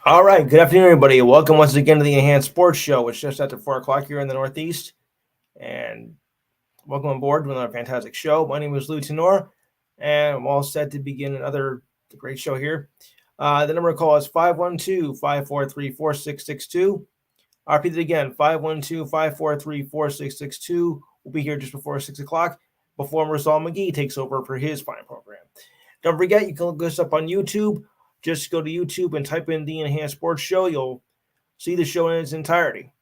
All right, good afternoon, everybody. Welcome once again to the Enhanced Sports Show. It's just after 4 o'clock here in the Northeast, and welcome on board to another fantastic show. My name is Lou Tenor, and I'm all set to begin another great show here. The number to call is 512-543-4662. I'll repeat it again, 512-543-4662. We'll be here just before 6 o'clock, before Marisol McGee takes over for his fine program. Don't forget, you can look us up on YouTube. Just go to YouTube and type in the Enhanced Sports Show. You'll see the show in its entirety.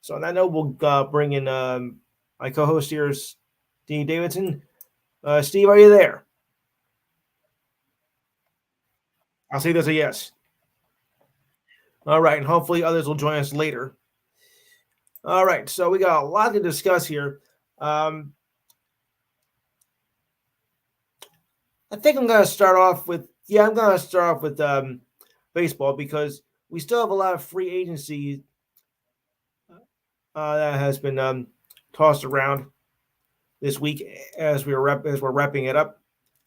So on that note, we'll bring in my co-host here, Steve Davidson. Steve, are you there? I'll say there's a yes. All right, and hopefully others will join us later. All right, so we got a lot to discuss here. I think I'm going to start off with baseball because we still have a lot of free agency that has been tossed around this week as we're wrapping it up.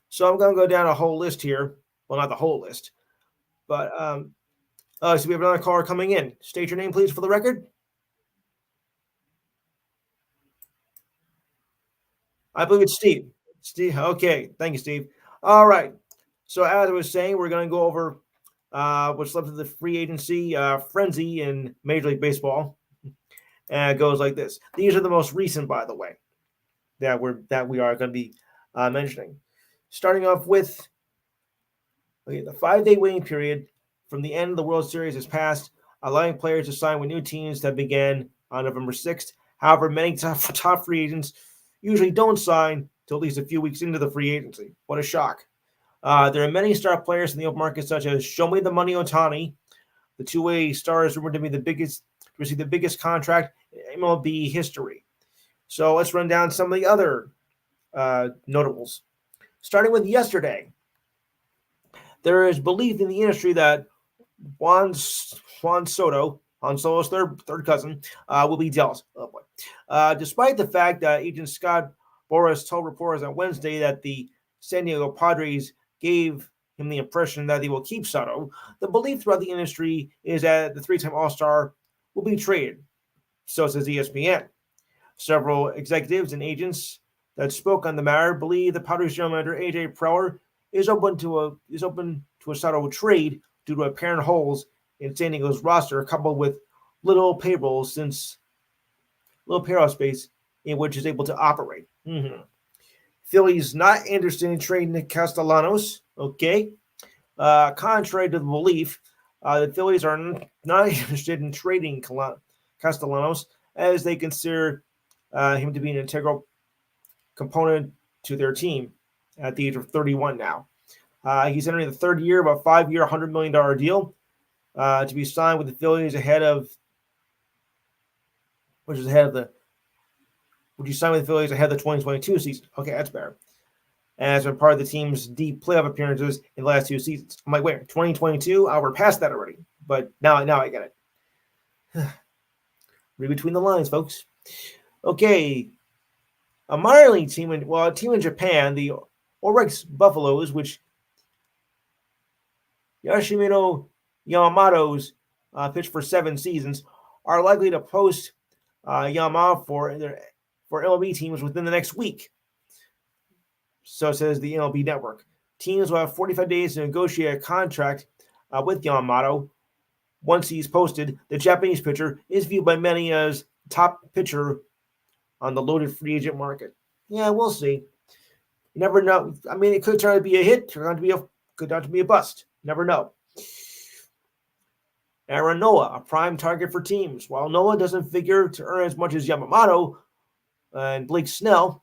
So I'm going to go down a whole list here. Well, not the whole list, but so we have another caller coming in. State your name, please, for the record. I believe it's Steve. Steve. Okay. Thank you, Steve. All right. So as I was saying, we're going to go over what's left of the free agency frenzy in Major League Baseball. And it goes like this. These are the most recent, by the way, that we are going to be mentioning. Starting off with the 5-day waiting period from the end of the World Series has passed, allowing players to sign with new teams that began on November 6th. However, many top free agents usually don't sign till at least a few weeks into the free agency. What a shock. There are many star players in the open market, such as Show Me the Money Ohtani, the two-way star is rumored to be receive the biggest contract in MLB history. So let's run down some of the other notables. Starting with yesterday, there is belief in the industry that Juan Soto, Han Solo's third cousin, will be dealt. Oh boy. Despite the fact that agent Scott Boras told reporters on Wednesday that the San Diego Padres gave him the impression that they will keep Soto, the belief throughout the industry is that the three-time All-Star will be traded. So says ESPN. Several executives and agents that spoke on the matter believe the Padres general manager AJ Preller is open to a Soto trade due to apparent holes in San Diego's roster, coupled with little payroll space in which is able to operate. Mm-hmm. Philly's not interested in trading Nick Castellanos. Okay. Contrary to the belief, the Phillies are not interested in trading Castellanos as they consider him to be an integral component to their team at the age of 31 now. He's entering the third year of a 5-year, $100 million deal to be signed with the Phillies would you sign with the Phillies ahead of the 2022 season? Okay, that's better. And has been part of the team's deep playoff appearances in the last two seasons. I'm like, wait, 2022? We're past that already. But now I get it. Read between the lines, folks. Okay. A minor league team, a team in Japan, the Oryx Buffaloes, which Yoshimino Yamamoto's pitched for 7 seasons, are likely to post Yamamoto for MLB teams within the next week. So says the MLB Network. Teams will have 45 days to negotiate a contract with Yamamoto. Once he's posted, the Japanese pitcher is viewed by many as top pitcher on the loaded free agent market. Yeah, we'll see. You never know. I mean, it could turn out to be a hit, could turn out to be a bust. Never know. Aaron Nola, a prime target for teams. While Nola doesn't figure to earn as much as Yamamoto and Blake Snell,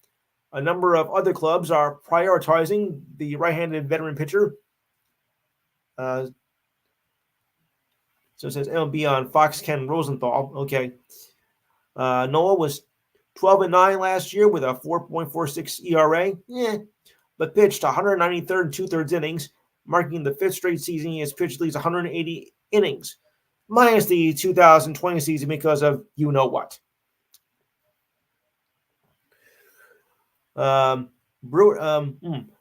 a number of other clubs are prioritizing the right-handed veteran pitcher. So it says MLB on Fox Ken Rosenthal. Okay. Nola was 12-9 last year with a 4.46 ERA. But pitched 193rd and 2/3 innings, marking the 5th straight season he has pitched at least 180 innings, minus the 2020 season because of you-know-what.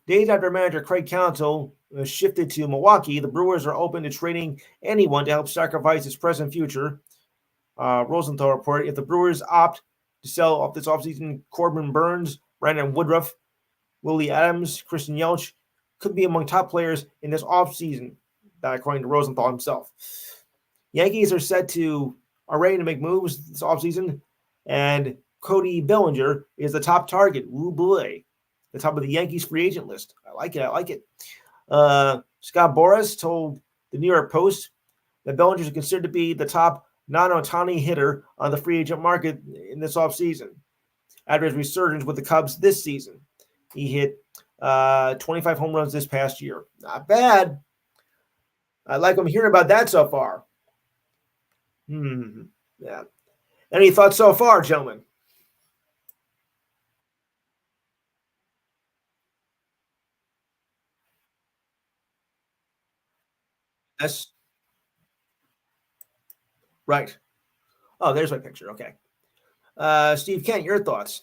Days after manager Craig Counsell shifted to Milwaukee, the Brewers are open to trading anyone to help sacrifice its present future. Rosenthal reported if the Brewers opt to sell off this offseason, Corbin Burns, Brandon Woodruff, Willie Adams, Christian Yelich could be among top players in this offseason, according to Rosenthal himself. Yankees are ready to make moves this offseason, and Cody Bellinger is the top target. Ooh, boy. The top of the Yankees free agent list. I like it. Scott Boras told the New York Post that Bellinger is considered to be the top non-Ohtani hitter on the free agent market in this offseason. After his resurgence with the Cubs this season, he hit 25 home runs this past year. Not bad. I like what I'm hearing about that so far. Yeah. Any thoughts so far, gentlemen? Yes. Right. Oh, there's my picture. Okay. Steve Kent, your thoughts?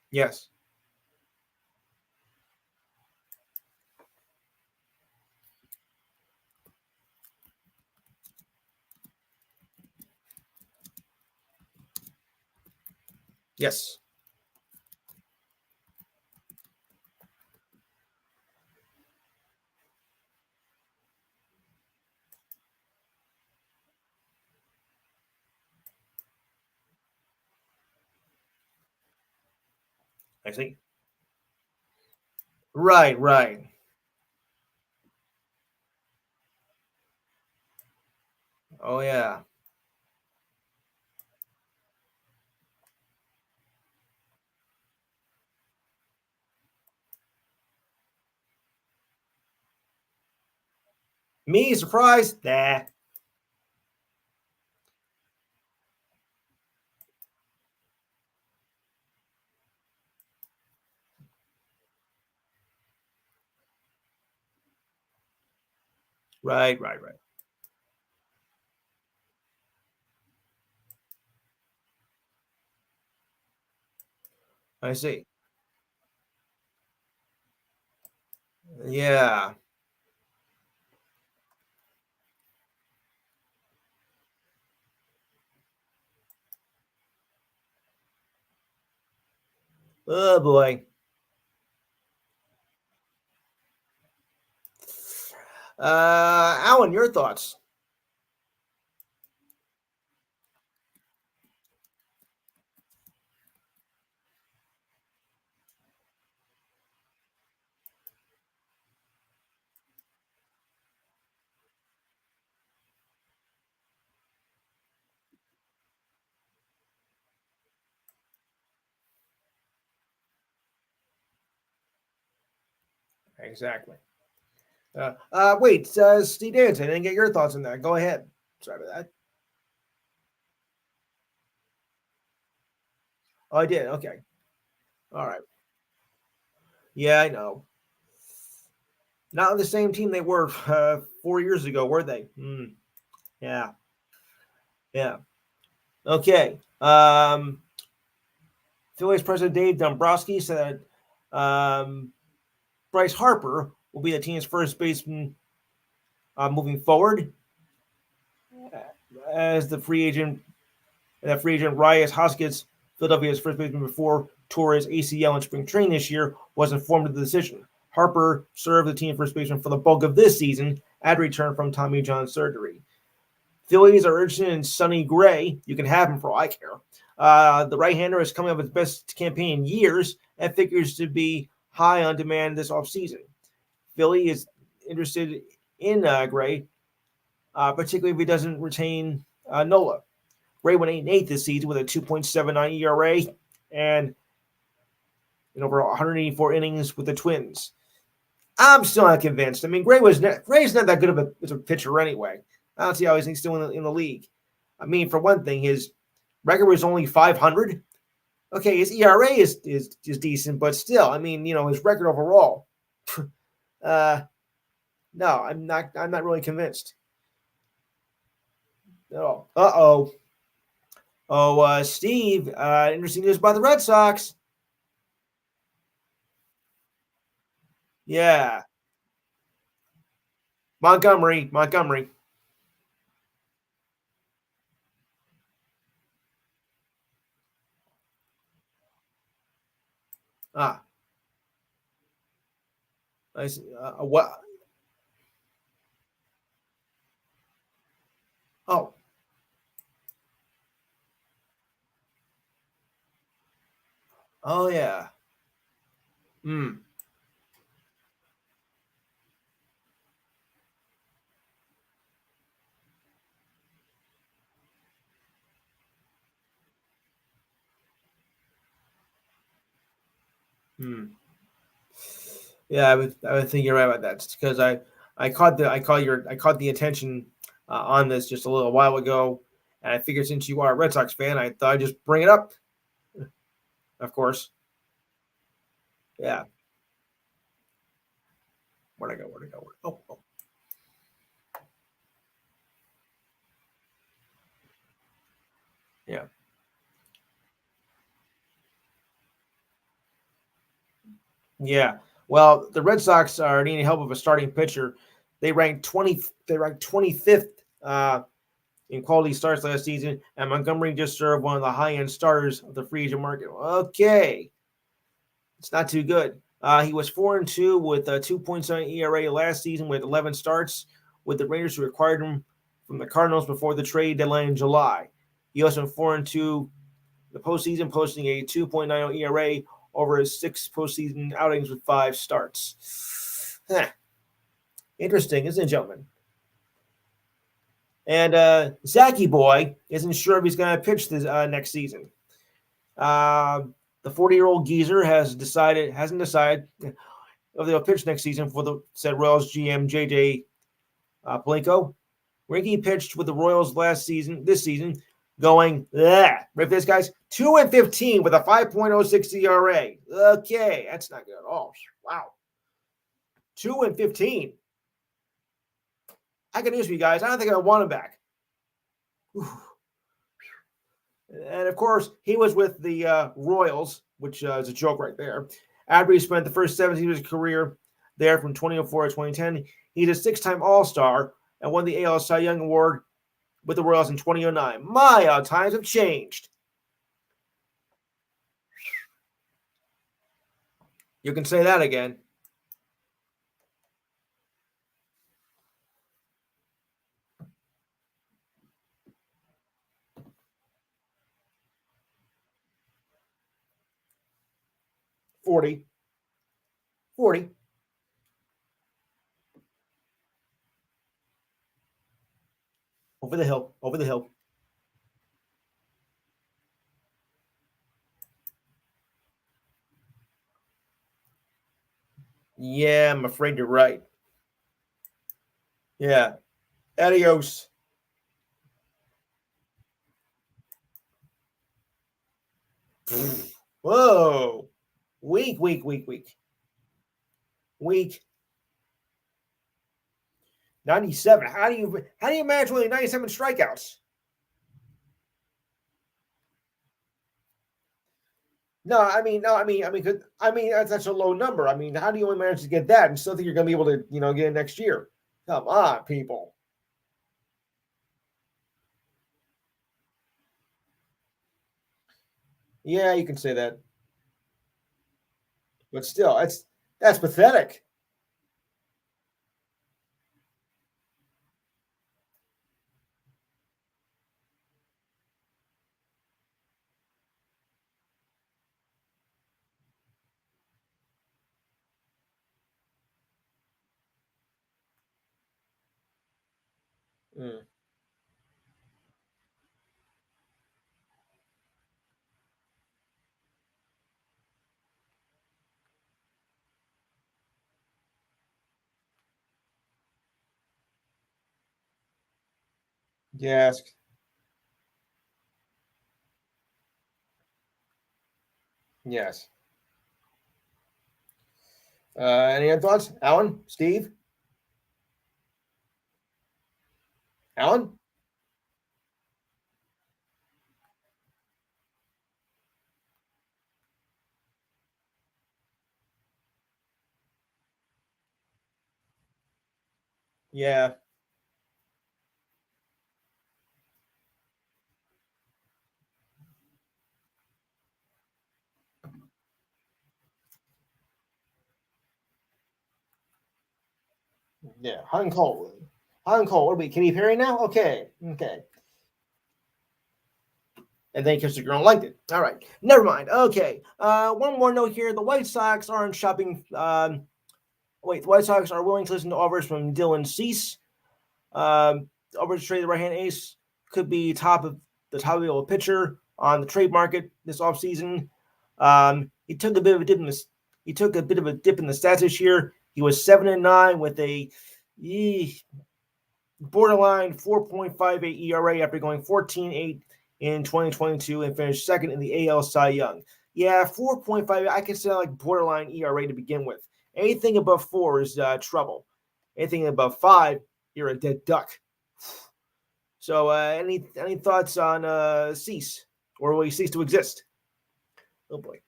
Yes. Yes. I see. Right. Oh, yeah. Me surprised? Nah. Right. I see. Yeah. Oh, boy. Alan, your thoughts? Exactly. Wait, Steve Danton, I didn't get your thoughts on that. Go ahead. Sorry about that. Oh, I did. Okay. All right. Yeah, I know. Not on the same team they were 4 years ago, were they? Yeah. Yeah. Okay. Phillies president Dave Dombrowski said Bryce Harper will be the team's first baseman moving forward as the free agent. That free agent Reyes Hoskins, Philadelphia's first baseman before tore his ACL in spring training this year, was informed of the decision. Harper served the team first baseman for the bulk of this season at return from Tommy John surgery. Phillies are interested in Sonny Gray. You can have him for all I care. The right-hander is coming up with his best campaign in years and figures to be high on demand this offseason. Philly is interested in Gray, particularly if he doesn't retain Nola. Gray went 8-8 this season with a 2.79 ERA and in over 184 innings with the Twins. I'm still not convinced. I mean, Gray's not that good of a pitcher anyway. I don't see how he's still in the league. I mean, for one thing, his record was only 500. Okay, his ERA is decent, but still, I mean, his record overall. No, I'm not. I'm not really convinced. No. Uh-oh. Oh, Steve, interesting news about the Red Sox. Yeah. Montgomery. Montgomery. Ah. Nice. What? Oh. Oh, yeah. Hmm. Hmm. Yeah, I would think you're right about that. Because I caught the attention on this just a little while ago, and I figured since you are a Red Sox fan, I thought I'd just bring it up. Of course. Yeah. Where'd I go? Where'd I go? Oh, oh. Yeah. Yeah. Well, the Red Sox are needing help of a starting pitcher. They ranked 20. They ranked 25th in quality starts last season, and Montgomery just served one of the high-end starters of the free agent market. Okay, it's not too good. He was 4-2 with a 2.7 ERA last season with 11 starts with the Rangers, who acquired him from the Cardinals before the trade deadline in July. He also went 4-2 the postseason, posting a 2.90 ERA over his 6 postseason outings with 5 starts. Huh. Interesting, isn't it, gentlemen? And Zachy Boy isn't sure if he's going to pitch this next season. Uh, the 40-year-old geezer hasn't decided if they'll pitch next season for the said Royals GM JJ Palenko. Rinky pitched with the Royals this season, going, rip this guy's 2-15 with a 5.06 ERA. Okay, that's not good at all. Wow. 2-15. I got news for you guys. I don't think I want him back. Whew. And of course, he was with the Royals, which is a joke right there. After he spent the first 17 of his career there from 2004 to 2010, he's a 6-time All Star and won the AL Cy Young Award with the Royals in 2009. My, times have changed. You can say that again. 40. 40. Over the hill. Over the hill. Yeah, I'm afraid you're right. Yeah. Adios. Whoa. Weak, weak, weak, weak. Weak. 97. How do you manage only 97 strikeouts? No, I mean, that's a low number. I mean, how do you only manage to get that and still think you're going to be able to, get it next year? Come on, people. Yeah, you can say that, but still, that's pathetic. Mm. Yes, yes. Any other thoughts, Alan, Steve? Alan? Yeah. Yeah. Hot and cold. Hot and cold. What are we, Katy Perry now? Okay. Okay. And then because the girl liked it. All right. Never mind. Okay. One more note here. The White Sox aren't shopping. The White Sox are willing to listen to offers from Dylan Cease. Over to trade the right-hand ace could be top of the pitcher on the trade market this offseason. He took a bit of a dip in the stats this year. He was 7-9 with a borderline 4.58 ERA after going 14-8 in 2022 and finished second in the AL Cy Young. Yeah, 4.5. I consider like borderline ERA to begin with. Anything above 4 is trouble. Anything above 5, you're a dead duck. So, any thoughts on Cease, or will he cease to exist? Oh boy.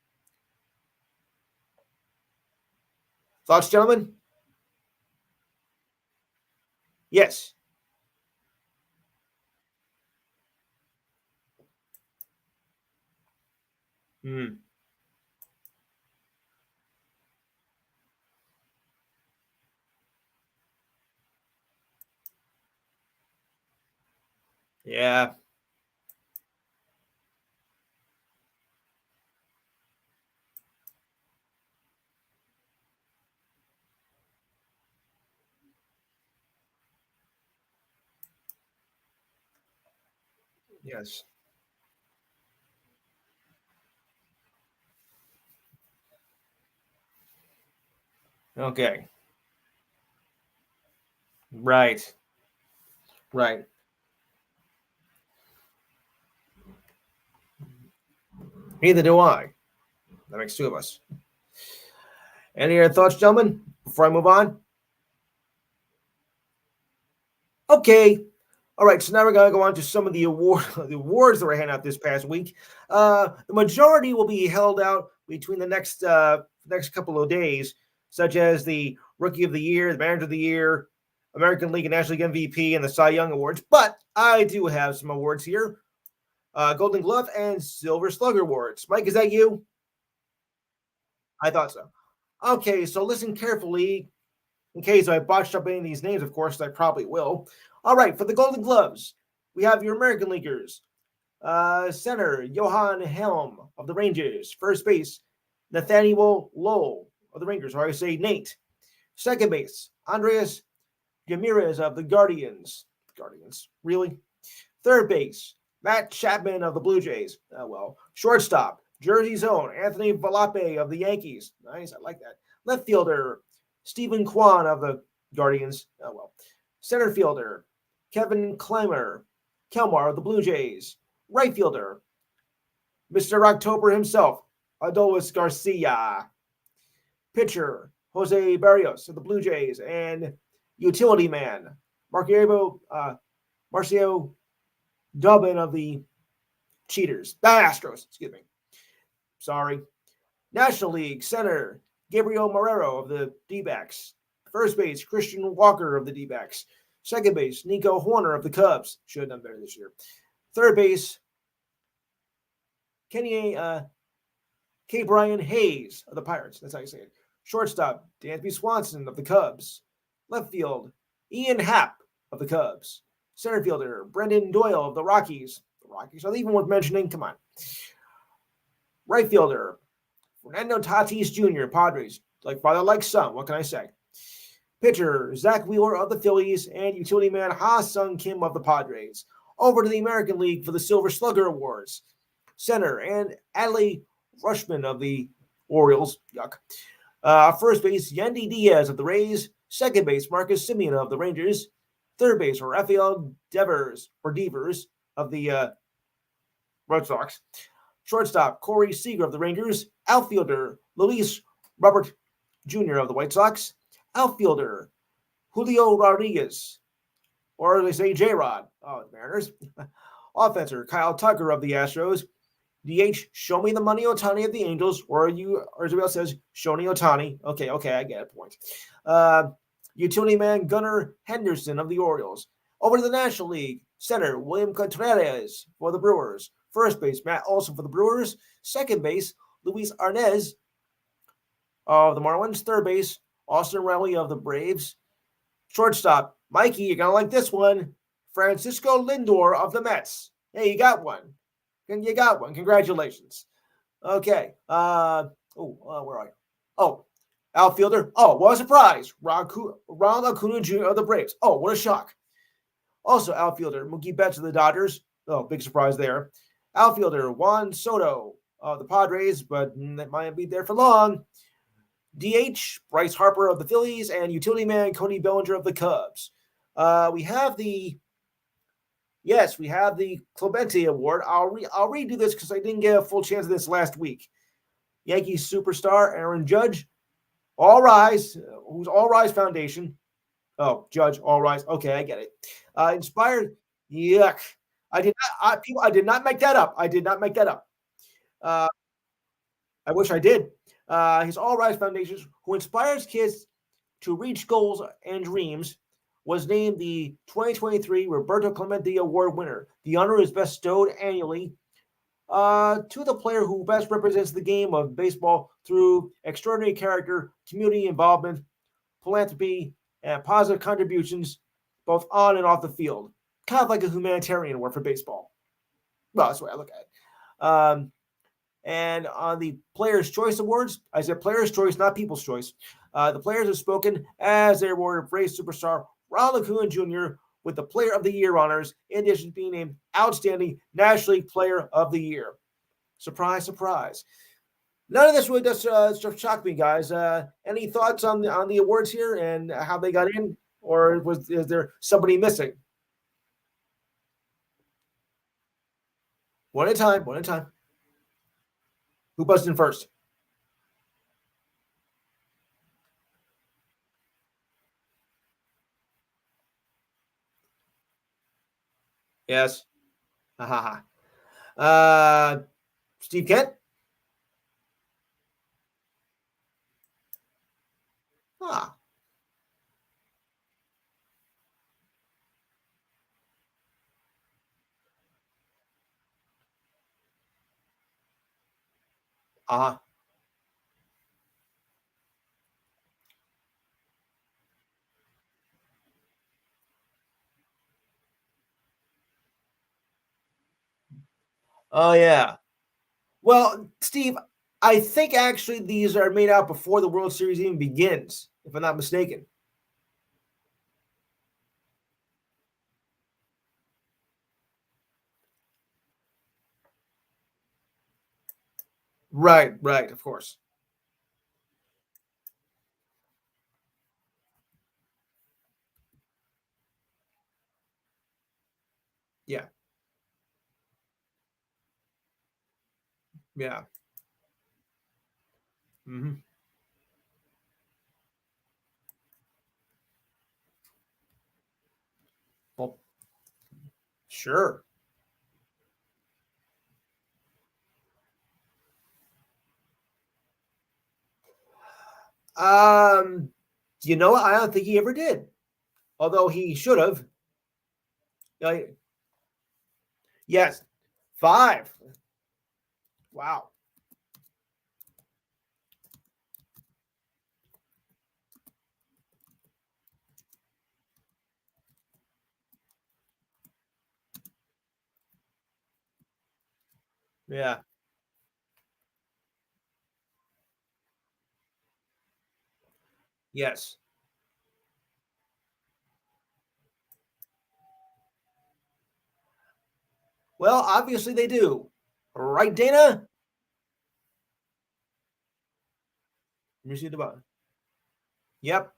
Thoughts, gentlemen? Yes. Hmm. Yeah. Yes. Okay. Right. Right. Neither do I. That makes two of us. Any other thoughts, gentlemen, before I move on? Okay. All right, so now we're going to go on to some of the awards that were handed out this past week. The majority will be held out between the next couple of days, such as the Rookie of the Year, the Manager of the Year, American League and National League MVP, and the Cy Young Awards. But I do have some awards here: Golden Glove and Silver Slugger Awards. Mike, is that you? I thought so. Okay, so listen carefully in case I botched up any of these names. Of course, I probably will. All right, for the Golden Gloves, we have your American Leaguers. Center, Johan Helm of the Rangers. First base, Nathaniel Lowell of the Rangers, or I say Nate. Second base, Andreas Ramirez of the Guardians. Guardians, really? Third base, Matt Chapman of the Blue Jays. Oh, well. Shortstop, Jersey's own Anthony Volpe of the Yankees. Nice, I like that. Left fielder, Stephen Kwan of the Guardians. Oh, well. Center fielder, Kevin Kelmar of the Blue Jays. Right fielder, Mr. October himself, Adolis Garcia. Pitcher, Jose Barrios of the Blue Jays. And utility man, Marcio Dubin of the Astros, excuse me. Sorry. National League center, Gabriel Marrero of the D-backs. First base, Christian Walker of the D-backs. Second base, Nico Horner of the Cubs. Should have done better this year. Third base, K. Brian Hayes of the Pirates. That's how you say it. Shortstop, Dansby Swanson of the Cubs. Left field, Ian Happ of the Cubs. Center fielder, Brendan Doyle of the Rockies. The Rockies are even worth mentioning. Come on. Right fielder, Fernando Tatis Jr., Padres. Like father, like son. What can I say? Pitcher, Zach Wheeler of the Phillies, and utility man Ha-Sung Kim of the Padres. Over to the American League for the Silver Slugger Awards. Center, and Adley Rushman of the Orioles. Yuck. First base, Yandy Diaz of the Rays. Second base, Marcus Semien of the Rangers. Third base, Rafael Devers of the Red Sox. Shortstop, Corey Seager of the Rangers. Outfielder, Luis Robert Jr. of the White Sox. Outfielder, Julio Rodriguez or they say J Rod. Oh, the Mariners. Offenser Kyle Tucker of the Astros. DH, show me the money Otani of the Angels, or Isabel says, Shoni Otani. Okay, I get a point. Utility man Gunnar Henderson of the Orioles. Over to the National League, center William Contreras for the Brewers. First base, Matt Olson for the Brewers. Second base, Luis Arnez of the Marlins. Third base, Austin Riley of the Braves. Shortstop, Mikey, you're going to like this one. Francisco Lindor of the Mets. Hey, you got one. You got one. Congratulations. Okay. Where are you? Oh, outfielder. Oh, what a surprise. Ronald Acuna Jr. of the Braves. Oh, what a shock. Also, outfielder Mookie Betts of the Dodgers. Oh, big surprise there. Outfielder Juan Soto of the Padres, but that might be there for long. DH Bryce Harper of the Phillies, and utility man Cody Bellinger of the Cubs. We have the Clemente Award. I'll redo this because I didn't get a full chance of this last week. Yankees superstar Aaron Judge, All Rise, who's All Rise Foundation. Oh, Judge, All Rise. Okay, I get it. Inspired. Yuck. I did not make that up. I wish I did. His All Rise Foundation, who inspires kids to reach goals and dreams, was named the 2023 Roberto Clemente Award winner. The honor is bestowed annually to the player who best represents the game of baseball through extraordinary character, community involvement, philanthropy, and positive contributions, both on and off the field. Kind of like a humanitarian award for baseball. Well, that's the way I look at it. And on the Players' Choice Awards, I said Players' Choice, not People's Choice. The players have spoken as they awarded Braves superstar Ronald Acuna Jr. with the Player of the Year honors, in addition to being named Outstanding National League Player of the Year. Surprise, surprise. None of this really does shock me, guys. Any thoughts on the awards here and how they got in, or is there somebody missing? One at a time. Who buzzed in first? Yes. Ha ha ha. Steve Kent? Ah. Ah. Oh, yeah. Well, Steve, I think actually these are made out before the World Series even begins, if I'm not mistaken. Right, of course. Yeah. Yeah. Mm-hmm. Well, sure. Um, you know, I don't think he ever did, although he should have. Yes, 5. Wow. Yeah. Yes. Well, obviously they do. Right, Dana? Let me see the button. Yep.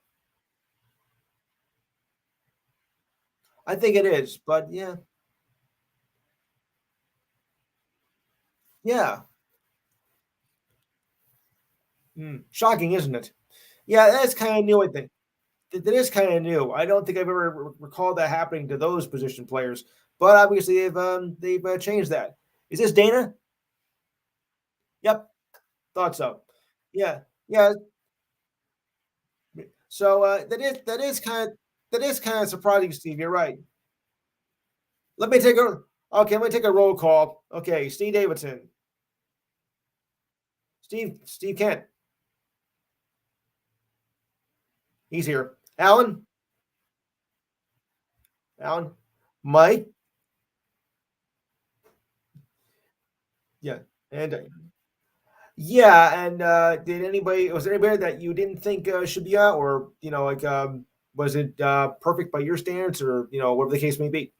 I think it is, but yeah. Yeah. Shocking, isn't it? Yeah, that's kind of new, I think. that is kind of new. I don't think I've ever recalled that happening to those position players, but obviously they've changed that. Is this Dana? Yep, thought so. Yeah, yeah. So that is kind of surprising, Steve. You're right. Let me take a okay. Let me take a roll call. Okay, Steve Davidson, Steve Kent, he's here. Alan, Mike, yeah, and yeah, and did anybody was there anybody that you didn't think should be out, or like was it perfect by your standards, or whatever the case may be?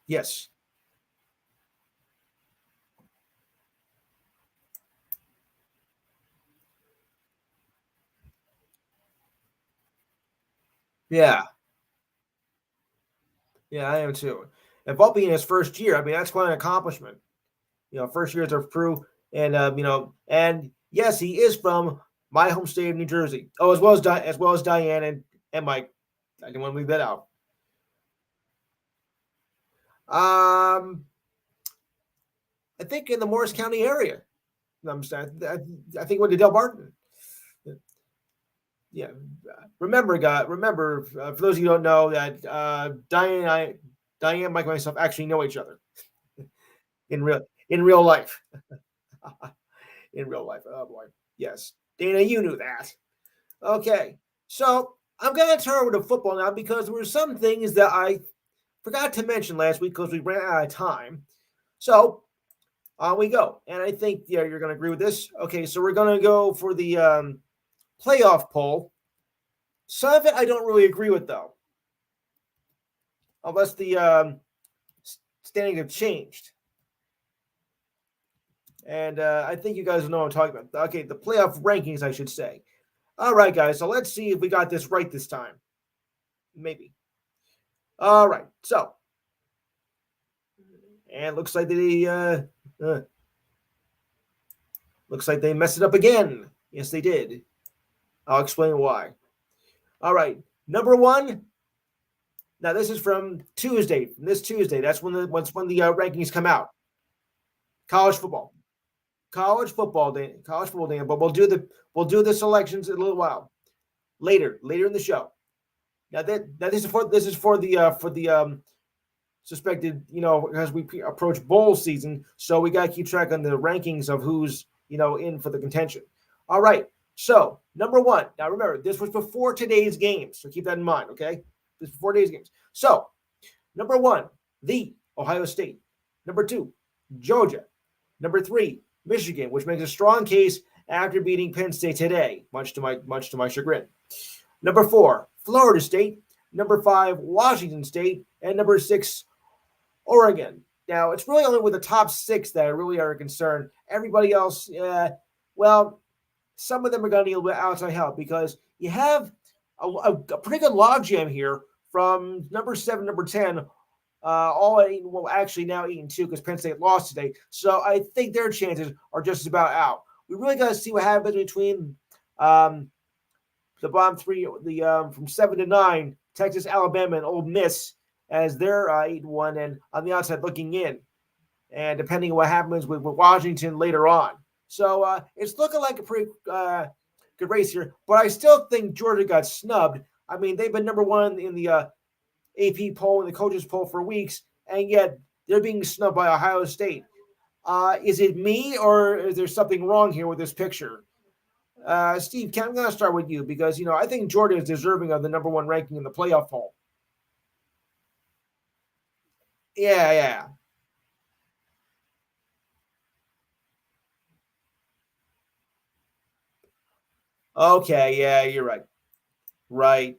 Yes, yeah, yeah, I am too. And Volpe in his first year, I mean, that's quite an accomplishment. First year as a pro, and and yes, he is from my home state of New Jersey. Oh, as well as Diane and Mike. I didn't want to leave that out. Um, I think in the Morris County area. I'm sorry, I think went to Del Barton. Yeah, remember, for those of you who don't know that Diane, Mike, and myself actually know each other in real life. In real life. Oh boy, yes, Dana, you knew that. Okay, so I'm going to turn over to football now because there were some things that I forgot to mention last week because we ran out of time. So on we go, and I think you're going to agree with this. Okay, so we're going to go for the playoff poll. Some of it I don't really agree with though, unless the standings have changed. And I think you guys know what I'm talking about. Okay, the playoff rankings, I should say. All right, guys. So let's see if we got this right this time. Maybe. All right. So, and uh, looks like they messed it up again. Yes, they did. I'll explain why. All right. Number one. Now this is from Tuesday. From this Tuesday. That's when the rankings come out. College football. College football day. But we'll do the selections in a little while later in the show. Now this is for the suspected, as we approach bowl season. So we got to keep track on the rankings of who's, in for the contention. All right. So number one. Now remember, this was before today's games. So keep that in mind. Okay. This was before today's games. So number one, the Ohio State. Number two, Georgia. Number three, Michigan, which makes a strong case after beating Penn State today, much to my chagrin. Number four, Florida State. Number five, Washington State. And number six, Oregon. Now, it's really only with the top six that really are a concern. Everybody else, well, some of them are going to need a little bit outside help because you have a pretty good logjam here from number seven, number 10, all at eight, well, actually now 8-2 because Penn State lost today. So I think their chances are just about out. We really got to see what happens between the bottom three, the from 7-9, Texas, Alabama, and Ole Miss as they're 8-1, and on the outside looking in, and depending on what happens with Washington later on. So it's looking like a pretty good race here, but I still think Georgia got snubbed. I mean, they've been number one in the AP poll and the coaches poll for weeks, and yet they're being snubbed by Ohio State. Is it me, or is there something wrong here with this picture? Steve, I'm going to start with you because I think Georgia is deserving of the number one ranking in the playoff poll. Yeah, yeah. Okay, yeah, you're right. Right.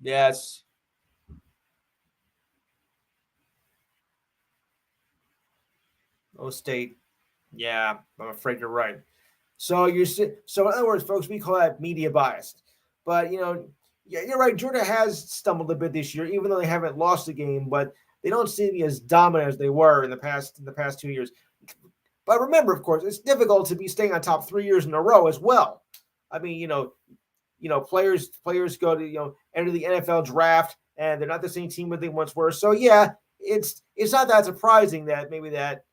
Yes. Oh, State. Yeah, I'm afraid you're right. So so in other words, folks, we call that media bias. But yeah, you're right. Georgia has stumbled a bit this year, even though they haven't lost a game, but they don't seem to be as dominant as they were in the past 2 years. But remember, of course, it's difficult to be staying on top 3 years in a row as well. I mean, players go to enter the NFL draft and they're not the same team that they once were. So yeah, it's not that surprising that maybe that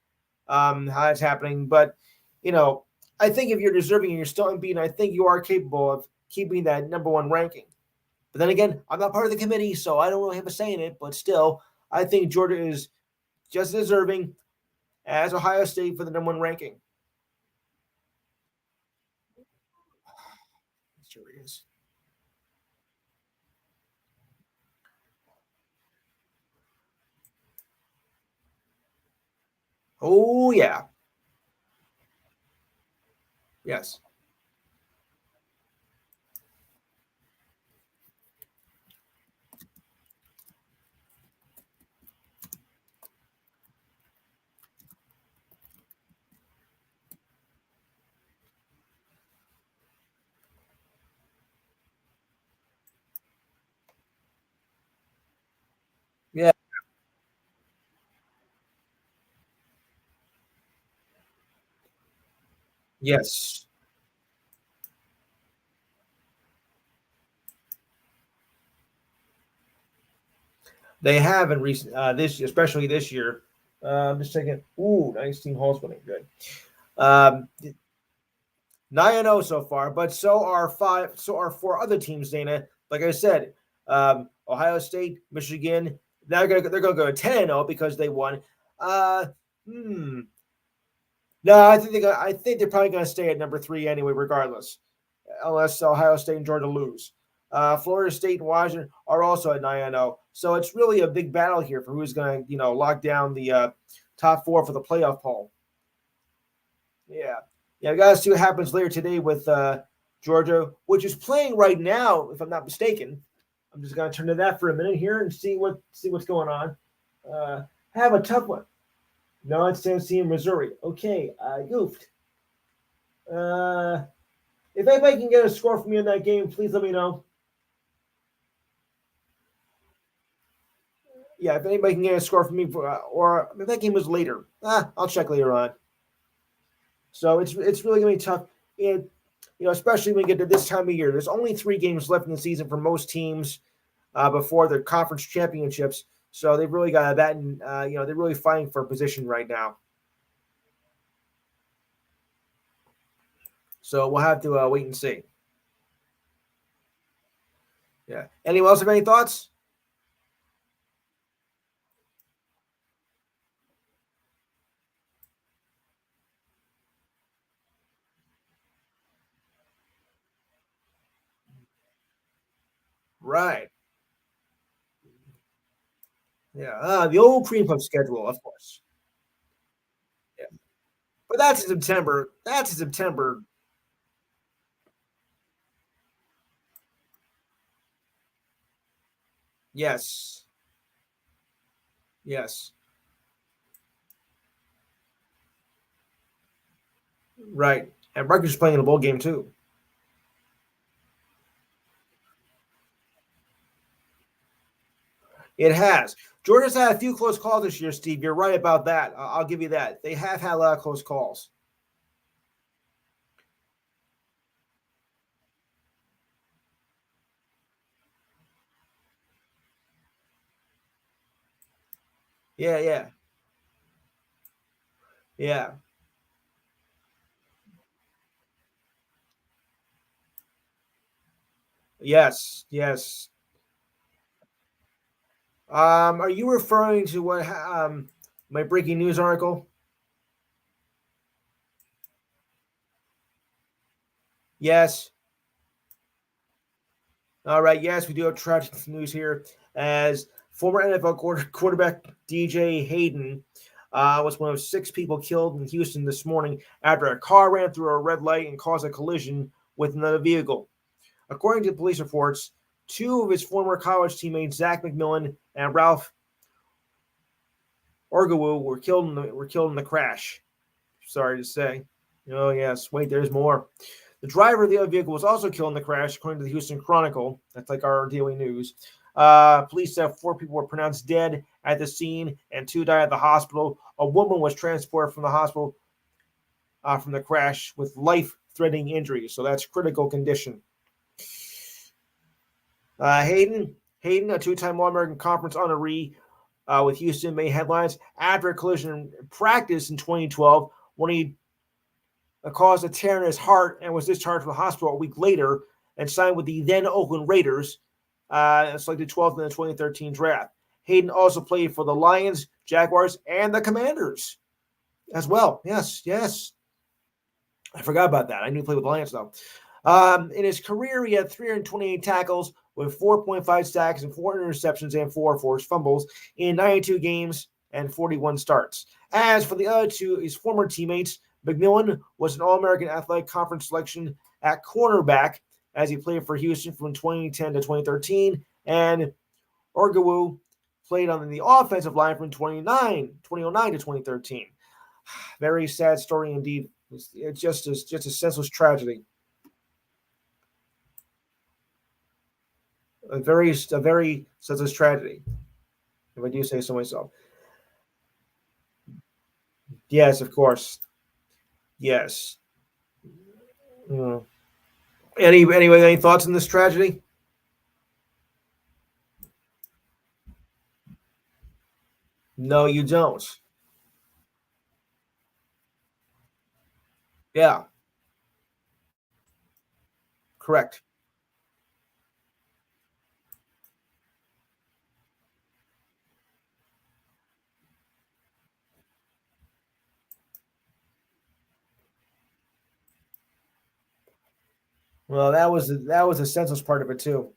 how that's happening. But you know, I think if you're deserving and you're still unbeaten, I think you are capable of keeping that number one ranking. But then again, I'm not part of the committee, so I don't really have a say in it. But still, I think Georgia is just deserving as Ohio State for the number one ranking. Sure is. Oh yeah, yes, yeah, yes. They have in recent especially this year. I'm just thinking, ooh, nice team Hall's winning good. 9-0 so far, but so are four other teams, Dana. Like I said, Ohio State, Michigan, they're gonna go 10-0 because they won. Uh, hmm. No, I think they're probably gonna stay at number three anyway, regardless, unless Ohio State and Georgia lose. Florida State and Washington are also at 9-0, so it's really a big battle here for who's gonna lock down the top four for the playoff poll. Yeah. Yeah, we got to see what happens later today with Georgia, which is playing right now, if I'm not mistaken. I'm just going to turn to that for a minute here and see what's going on. Have a tough one. No, it's Tennessee and Missouri. Okay, I goofed. Uh, if anybody can get a score from me in that game, please let me know. Yeah, if anybody can get a score from me, or if that game was later, I'll check later on. So it's really going to be tough. And especially when we get to this time of year. There's only 3 games left in the season for most teams before their conference championships. So they've really got that, and they're really fighting for a position right now. So we'll have to wait and see. Yeah. Anyone else have any thoughts? Right. Yeah. The old cream puff schedule, of course. Yeah. But that's in September. That's in September. Yes. Yes. Right. And Rutgers is playing in a bowl game too. It has. Georgia's had a few close calls this year, Steve. You're right about that. I'll give you that. They have had a lot of close calls. Yeah, yeah, yeah. Yes, yes. Are you referring to my breaking news article? Yes. All right. Yes, we do have tragic news here. As former NFL quarterback DJ Hayden was one of 6 people killed in Houston this morning after a car ran through a red light and caused a collision with another vehicle. According to police reports, 2 of his former college teammates, Zach McMillan and Ralph Orgawu, were killed in the crash. sorry to say. Oh, yes. Wait, there's more. The driver of the other vehicle was also killed in the crash, according to the Houston Chronicle. That's like our daily news. Police said 4 people were pronounced dead at the scene and 2 died at the hospital. A woman was transported from the hospital from the crash with life-threatening injuries. So that's critical condition. Hayden, a 2-time All-American Conference honoree with Houston, made headlines after a collision in practice in 2012 when he caused a tear in his heart and was discharged from the hospital a week later and signed with the then Oakland Raiders, selected 12th in the 2013 draft. Hayden also played for the Lions, Jaguars, and the Commanders as well. Yes. I forgot about that. I knew he played with the Lions, though. In his career, he had 328 tackles with 4.5 sacks and 4 interceptions and 4 forced fumbles in 92 games and 41 starts. As for the other 2, his former teammates, McMillan was an All-American Athletic Conference selection at cornerback as he played for Houston from 2010 to 2013, and Orgawu played on the offensive line from 2009 to 2013. Very sad story indeed. It's just a senseless tragedy. A very senseless tragedy, if I do say so myself. Yes, of course. Yes. Mm. Any thoughts on this tragedy? No, you don't. Yeah, correct. Well, that was a senseless part of it too.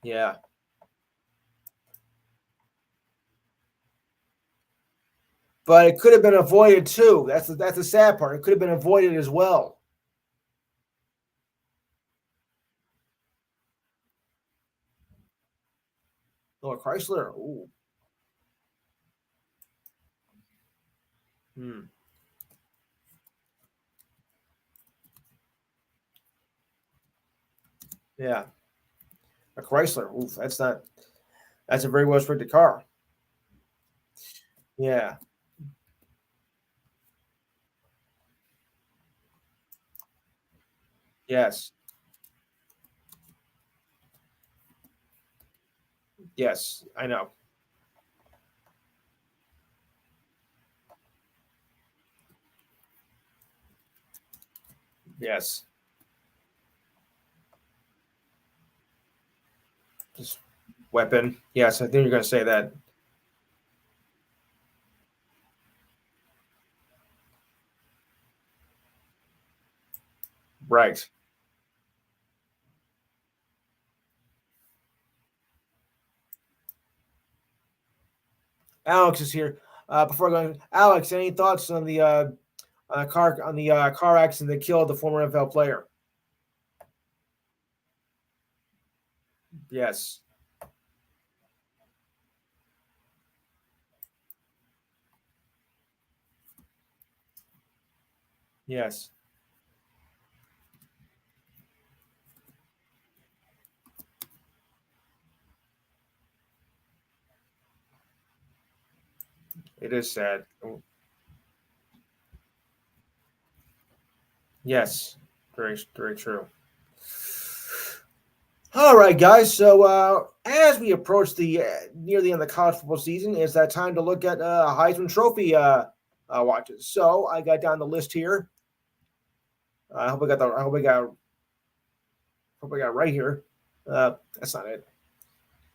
Yeah, but it could have been avoided too. That's the sad part. It could have been avoided as well. Oh, Chrysler. Ooh. Hmm. Yeah, a Chrysler. Oof, that's not. That's a very well restricted car. Yeah. Yes. Yes. I know. Yes. Just weapon. Yes, I think you're going to say that. Right. Alex is here. Before going, Alex, any thoughts on the car accident that killed the former NFL player? Yes. Yes. It is sad. Yes. Very true. All right, guys. So as we approach the near the end of the college football season, it's that time to look at Heisman Trophy watches. So I got down the list here. I hope I got the. I hope I got. Hope I got it right here. That's not it.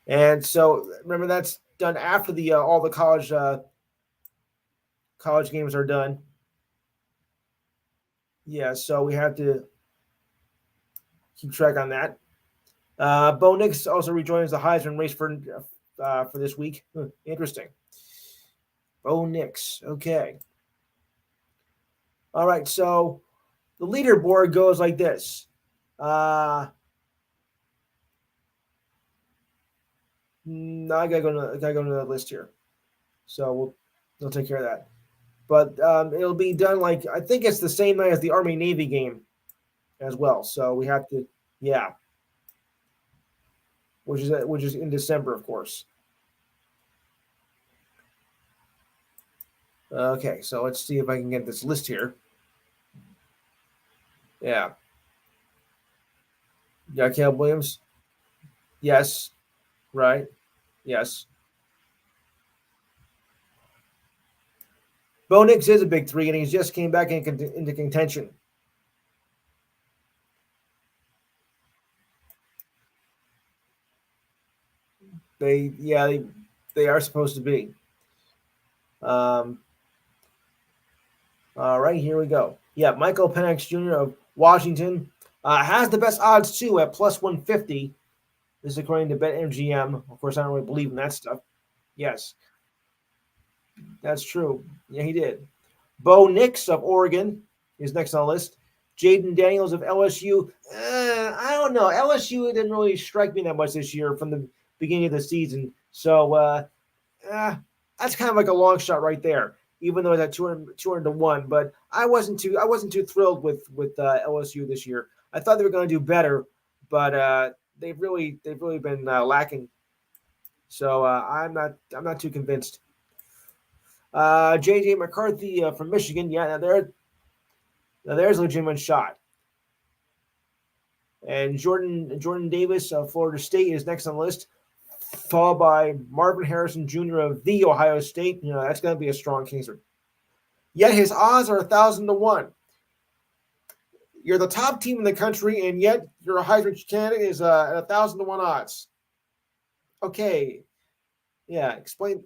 And so remember that's done after the all the college games are done. Yeah, so we have to keep track on that. Bo Nix also rejoins the Heisman race for this week. Interesting. Bo Nix. Okay. All right. So the leaderboard goes like this. Uh, No, I gotta go to the list here. So we'll take care of that. But it'll be done like I think it's the same night as the Army Navy game as well. So we have to, yeah, which is in December, of course. Okay, so let's see if I can get this list here. Yeah, yeah, Caleb Williams. Yes, right. Yes, Bo Nix is a big three, and he just came back into contention. They are supposed to be. Um, all right, here we go. Yeah, Michael Penix Jr. of Washington has the best odds too at plus 150. This is according to BetMGM. Of course, I don't really believe in that stuff. Yes, that's true. Yeah, he did. Bo Nix of Oregon is next on the list. Jaden Daniels of LSU. I don't know. LSU didn't really strike me that much this year from the beginning of the season. So that's kind of like a long shot right there. Even though it's at 200 to 1, but I wasn't too thrilled with LSU this year. I thought they were going to do better, but they've really been lacking. So I'm not too convinced. JJ McCarthy from Michigan, yeah, now there's a legitimate shot. And Jordan Davis of Florida State is next on the list, followed by Marvin Harrison Jr. of the Ohio State. You know that's going to be a strong caser. Yet his odds are 1,000 to 1. You're the top team in the country, and yet your Heisman candidate is at 1,000 to 1 odds. Okay, yeah, explain.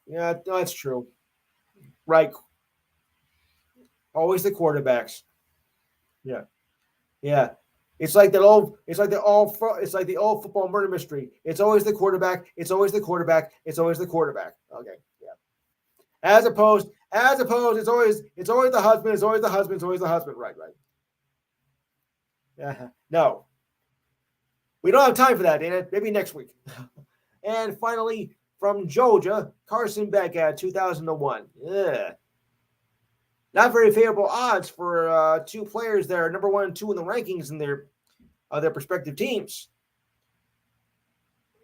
Yeah, no, that's true. Right, always the quarterbacks. Yeah, yeah. It's like that old. It's like the old. It's like the old football murder mystery. It's always the quarterback. It's always the quarterback. It's always the quarterback. Okay, yeah. As opposed, it's always the husband. It's always the husband. It's always the husband. Right, right. Yeah. No, we don't have time for that, Dana. Maybe next week. And finally, from Georgia, Carson Beck at 2,000 to 1. Yeah. Not very favorable odds for two players that are number 1 and 2 in the rankings in their respective teams.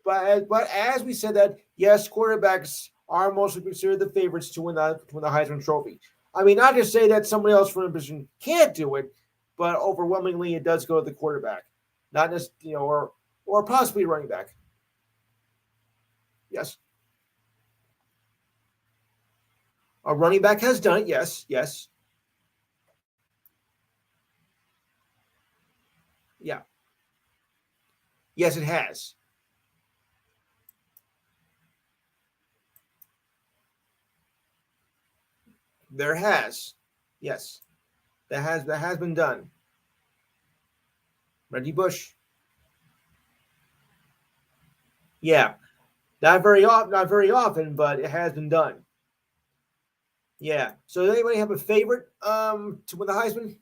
But as we said that, yes, quarterbacks are mostly considered the favorites to win the Heisman Trophy. I mean, not to say that somebody else from a position can't do it, but overwhelmingly it does go to the quarterback, not just or possibly running back. Yes, a running back has done it. Yes, yes, yeah, yes, it has. There has, yes, that has been done. Reggie Bush, yeah, not very often, but it has been done. Yeah. So does anybody have a favorite to win the Heisman?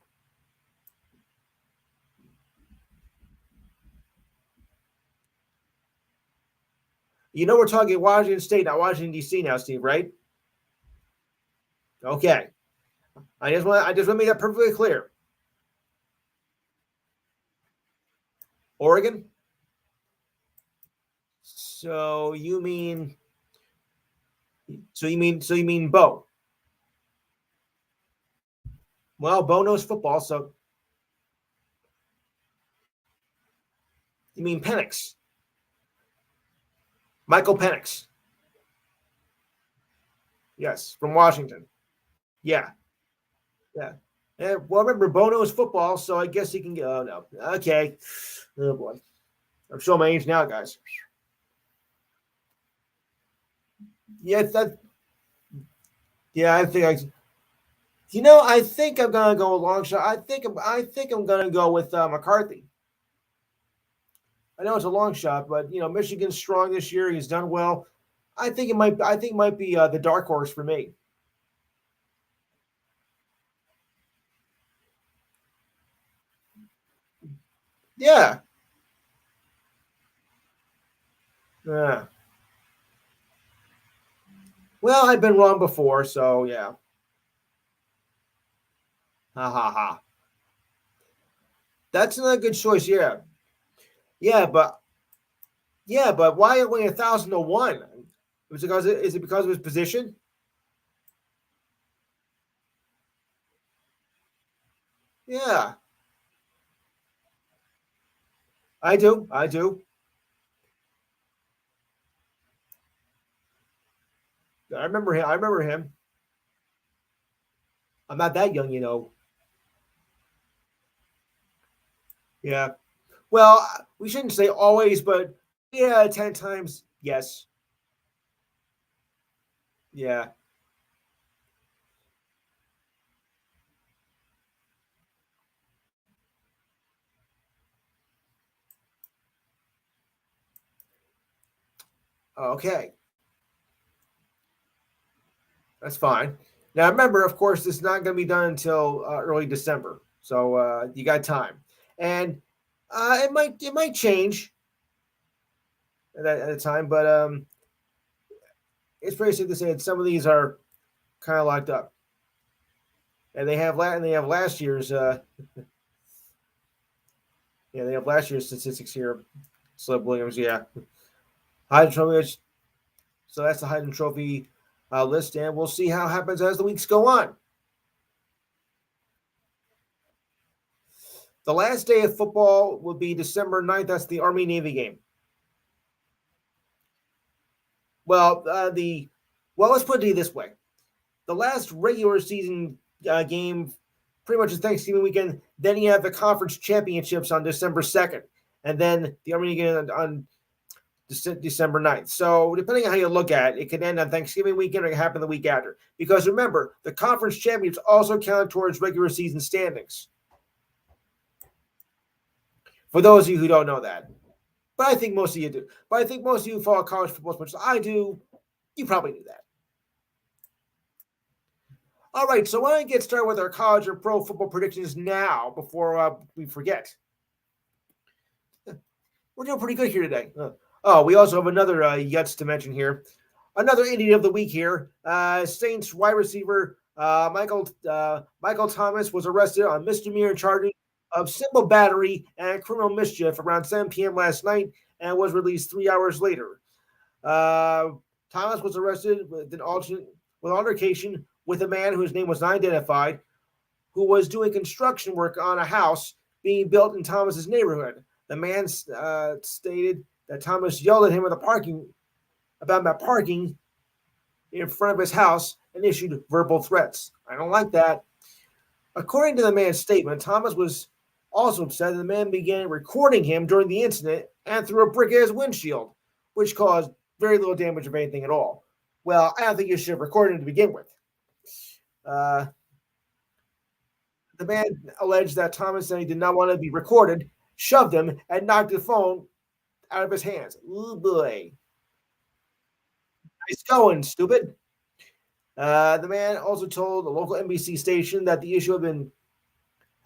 You know we're talking Washington State, not Washington D.C. now, Steve, right? Okay. I just want to make that perfectly clear. Oregon. So you mean Bo? Well, Bo knows football, so you mean Penix, Michael Penix? Yes, from Washington. Yeah, yeah. Well, remember Bo knows football, so I guess he can get. Oh no. Okay. Oh boy. I'm showing my age now, guys. Yeah, that. Yeah, I think I. I think I'm gonna go a long shot. I think I'm gonna go with McCarthy. I know it's a long shot, but Michigan's strong this year. He's done well. I think it might be the dark horse for me. Yeah. Yeah. Well, I've been wrong before, so yeah. Ha ha ha. That's not a good choice. Yeah. Yeah, but why only 1,000 to 1? Is it because of his position? Yeah, I do. I do. I remember him. I remember him. I'm not that young, you know. Yeah. Well, we shouldn't say always, but yeah, 10 times, yes. Yeah. Okay, that's fine. Now remember, of course, this is not going to be done until early December, so you got time, and it might change at the time, but it's pretty safe to say that some of these are kind of locked up, and they have last year's they have last year's statistics here. Slip Williams, yeah, Heisman Trophy. So that's the Heisman Trophy list, and we'll see how it happens as the weeks go on. The last day of football will be December 9th. That's the Army Navy game. Well, let's put it this way: the last regular season game, pretty much is Thanksgiving weekend. Then you have the conference championships on December 2nd, and then the Army game on December 9th. So depending on how you look at it, it could end on Thanksgiving weekend or it can happen the week after. Because remember, the conference championships also count towards regular season standings. For those of you who don't know that. But I think most of you do. But I think most of you who follow college football as much as I do, you probably knew that. All right, so why don't we get started with our college and pro football predictions now before we forget? We're doing pretty good here today. Oh, we also have another Yuts to mention here. Another Indian of the week here. Saints wide receiver Michael Thomas was arrested on misdemeanor charges of simple battery and criminal mischief around 7 p.m. last night and was released 3 hours later. Uh, Thomas was arrested with an altercation with a man whose name was not identified, who was doing construction work on a house being built in Thomas's neighborhood. The man stated that Thomas yelled at him about parking in front of his house and issued verbal threats. I don't like that. According to the man's statement, Thomas was also upset that the man began recording him during the incident and threw a brick at his windshield, which caused very little damage, if anything at all. Well, I don't think you should have recorded him to begin with. Uh, the man alleged that Thomas said he did not want to be recorded, shoved him, and knocked the phone out of his hands. Ooh, boy. Nice going, stupid. The man also told the local NBC station that the issue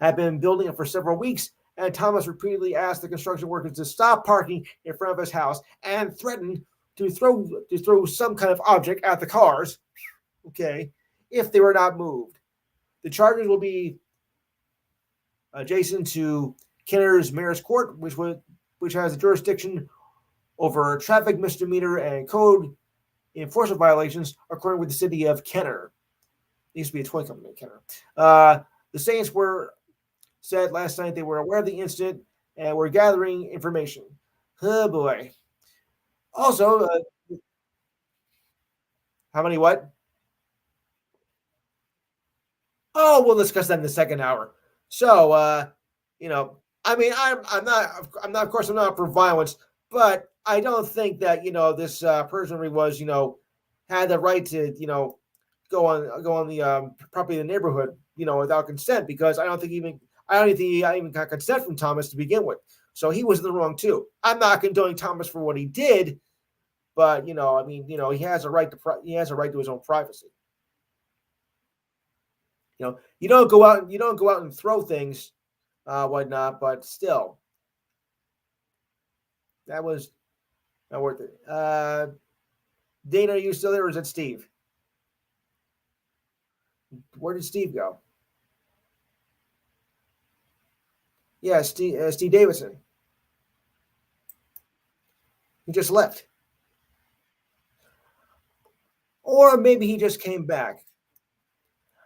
had been building up for several weeks, and Thomas repeatedly asked the construction workers to stop parking in front of his house and threatened to throw some kind of object at the cars, okay, if they were not moved. The charges will be adjacent to Kenner's Mayor's Court, which has a jurisdiction over traffic misdemeanor and code enforcement violations, according with the city of Kenner. It used to be a toy company, Kenner. The Saints said last night they were aware of the incident and were gathering information. Oh boy. Also, how many what? Oh, we'll discuss that in the second hour. So, I mean, of course, I'm not for violence, but I don't think that this person was, had the right to, go on the property of the neighborhood, without consent, because I don't even think he even got consent from Thomas to begin with. So he was in the wrong too. I'm not condoning Thomas for what he did, but I mean, he has a right to his own privacy. You don't go out and throw things, whatnot, but still, that was Not worth it. Dana, are you still there, or is it Steve? Where did Steve go? Yeah, Steve Davidson. He just left. Or maybe he just came back.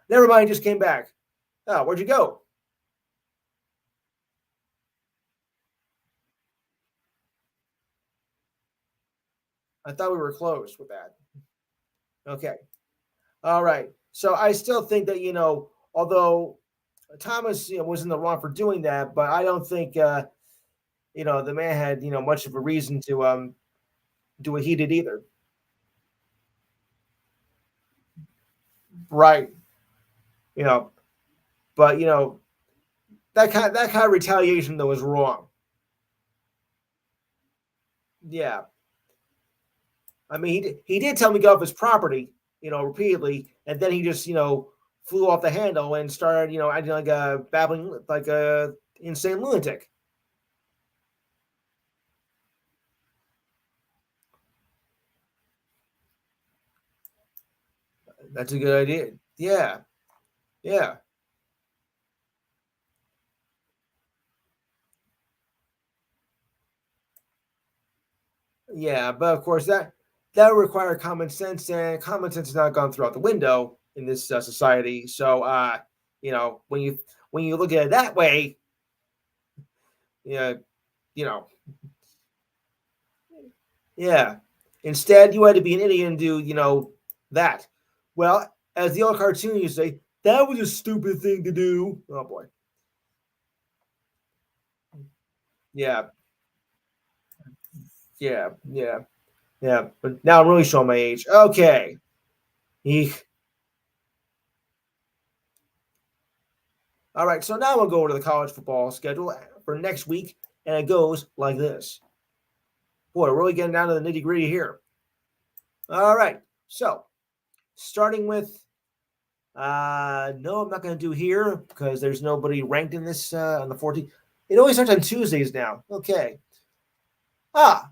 Never mind, he just came back. Oh, where'd you go? I thought we were closed with that. Okay. All right. So I still think that, although Thomas, was in the wrong for doing that, but I don't think, the man had, much of a reason to do what he did either. Right. You know, but that kind of retaliation though is wrong. Yeah. I mean, he did tell me to get off his property, repeatedly, and then he just, flew off the handle and started, acting like a babbling like a insane lunatic. That's a good idea. Yeah. Yeah. Yeah, but of course that would require common sense, and common sense has not gone throughout the window in this society. So, when you look at it that way, yeah, you know, yeah. Instead, you had to be an idiot and do that. Well, as the old cartoon used to say, that was a stupid thing to do. Oh boy, yeah, yeah, yeah, yeah. But now I'm really showing my age. Okay. Eek. All right, so now we'll go over to the college football schedule for next week, and it goes like this. Boy, we're really getting down to the nitty gritty here. All right, so starting with, no, I'm not going to do here because there's nobody ranked in this on the 14th. It always starts on Tuesdays now. Okay. Ah,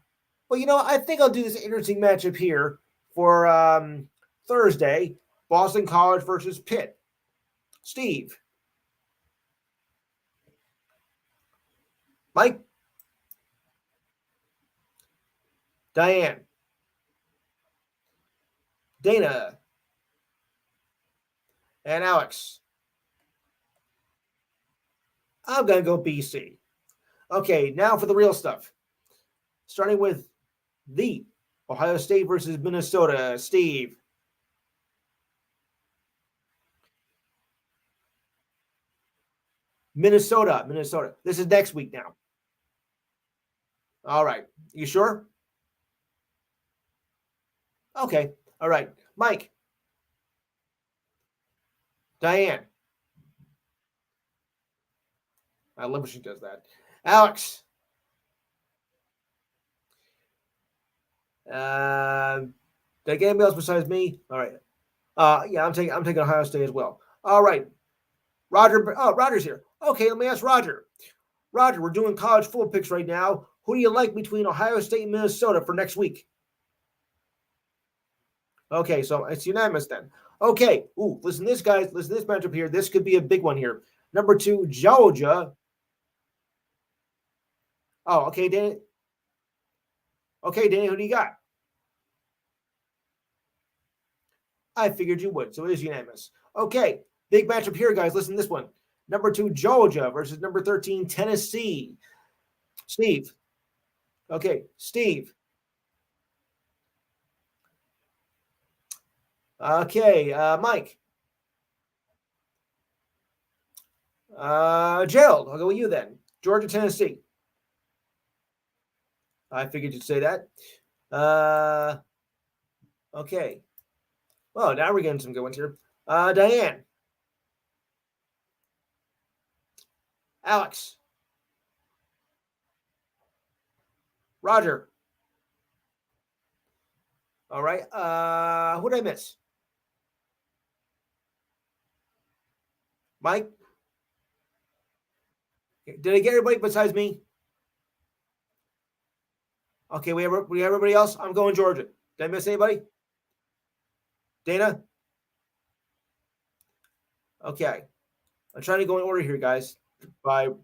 well, I think I'll do this interesting matchup here for Thursday, Boston College versus Pitt. Steve, Mike, Diane, Dana, and Alex. I'm going to go BC. Okay, now for the real stuff. Starting with the Ohio State versus Minnesota. Steve. Minnesota, Minnesota. This is next week now. All right. You sure? Okay. All right. Mike, Diane. I love when she does that. Alex. Did I get anybody else besides me? All right. Yeah, I'm taking Ohio State as well. All right. Roger. Oh, Roger's here. Okay, let me ask Roger. Roger, we're doing college football picks right now. Who do you like between Ohio State and Minnesota for next week? Okay, so it's unanimous then. Okay. Ooh, listen to this, guys. Listen to this matchup here. This could be a big one here. Number 2, Georgia. Oh, okay, Danny. Okay, Danny, who do you got? I figured you would, so it is unanimous. Okay, big matchup here, guys. Listen to this one. Number 2, Georgia versus number 13, Tennessee. Steve. Okay, Steve. Okay, Mike. Gerald, I'll go with you then. Georgia, Tennessee. I figured you'd say that. Okay. Well, now we're getting some good ones here. Diane. Alex. Roger. All right. Who did I miss? Mike. Did I get everybody besides me? Okay, we have everybody else. I'm going Georgia. Did I miss anybody? Dana? Okay. I'm trying to go in order here, guys.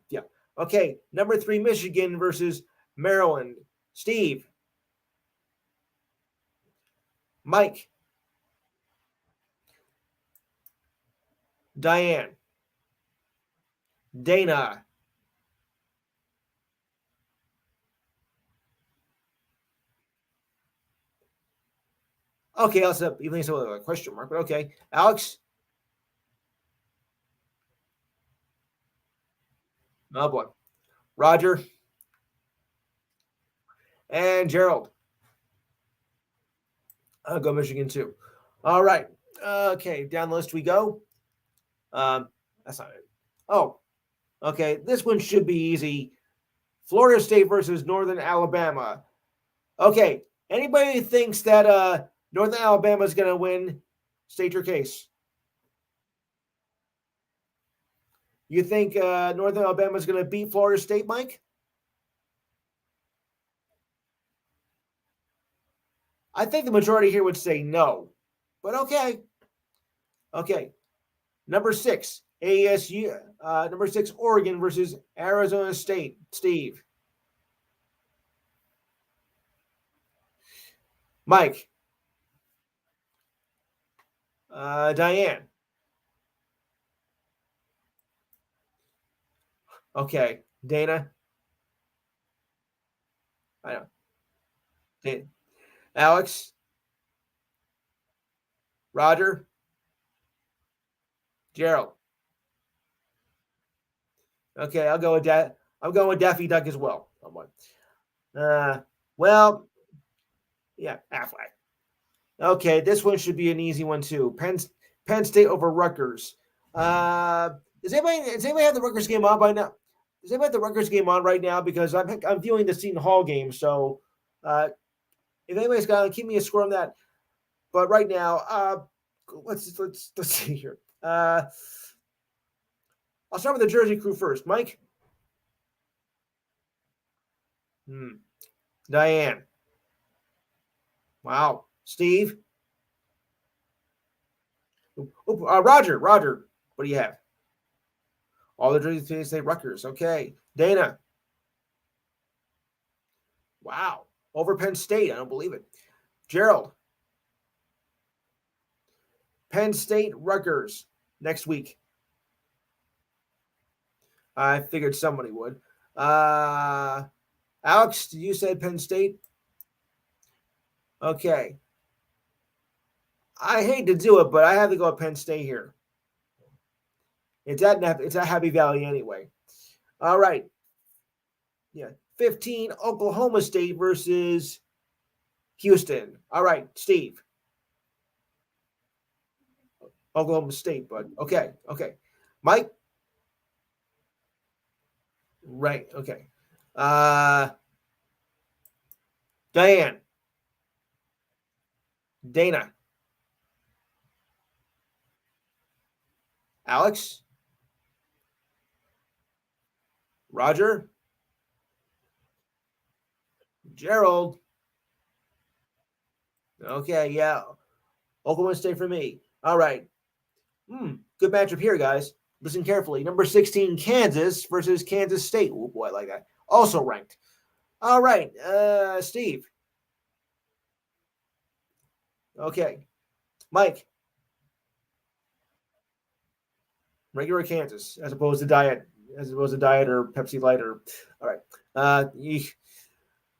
Yeah. Okay. Number 3, Michigan versus Maryland. Steve, Mike, Diane, Dana. Okay, I'll set even with a question mark, but okay. Alex. Oh boy. Roger and Gerald. I'll go Michigan too. All right. Okay, down the list we go. That's not it. Oh, okay. This one should be easy. Florida State versus Northern Alabama. Okay. Anybody who thinks that Northern Alabama is going to win, state your case. You think Northern Alabama is going to beat Florida State, Mike? I think the majority here would say no, but okay. Okay. Number 6, ASU. Number 6, Oregon versus Arizona State. Steve. Mike. Diane. Okay. Dana. I know. Alex. Roger. Gerald. Okay, I'll go with that. I'm going with Daffy Duck as well. Uh, well, yeah, halfway. Okay, this one should be an easy one too. Penn State over Rutgers. Does anybody have the Rutgers game on by now? Does anybody have the Rutgers game on right now? Because I'm viewing the Seton Hall game. So if anybody's got keep me a score on that. But right now, let's see here. I'll start with the Jersey Crew first. Mike. Diane. Wow. Steve. Roger. Roger. What do you have? All the Jersey say Rutgers. Okay. Dana. Wow. Over Penn State. I don't believe it. Gerald. Penn State, Rutgers next week. I figured somebody would. Alex, you said Penn State? Okay. I hate to do it, but I have to go with Penn State here. It's at Happy Valley anyway. All right. Yeah. 15, Oklahoma State versus Houston. All right, Steve. Oklahoma State, bud. Okay. Mike? Right. Okay. Diane. Dana. Alex? Roger? Gerald? Okay, yeah. Oklahoma State for me. All right. Good matchup here, guys. Listen carefully. Number 16, Kansas versus Kansas State. Oh, boy, I like that. Also ranked. All right. Steve. Okay. Mike. Regular Kansas as opposed to diet or Pepsi Light or all right.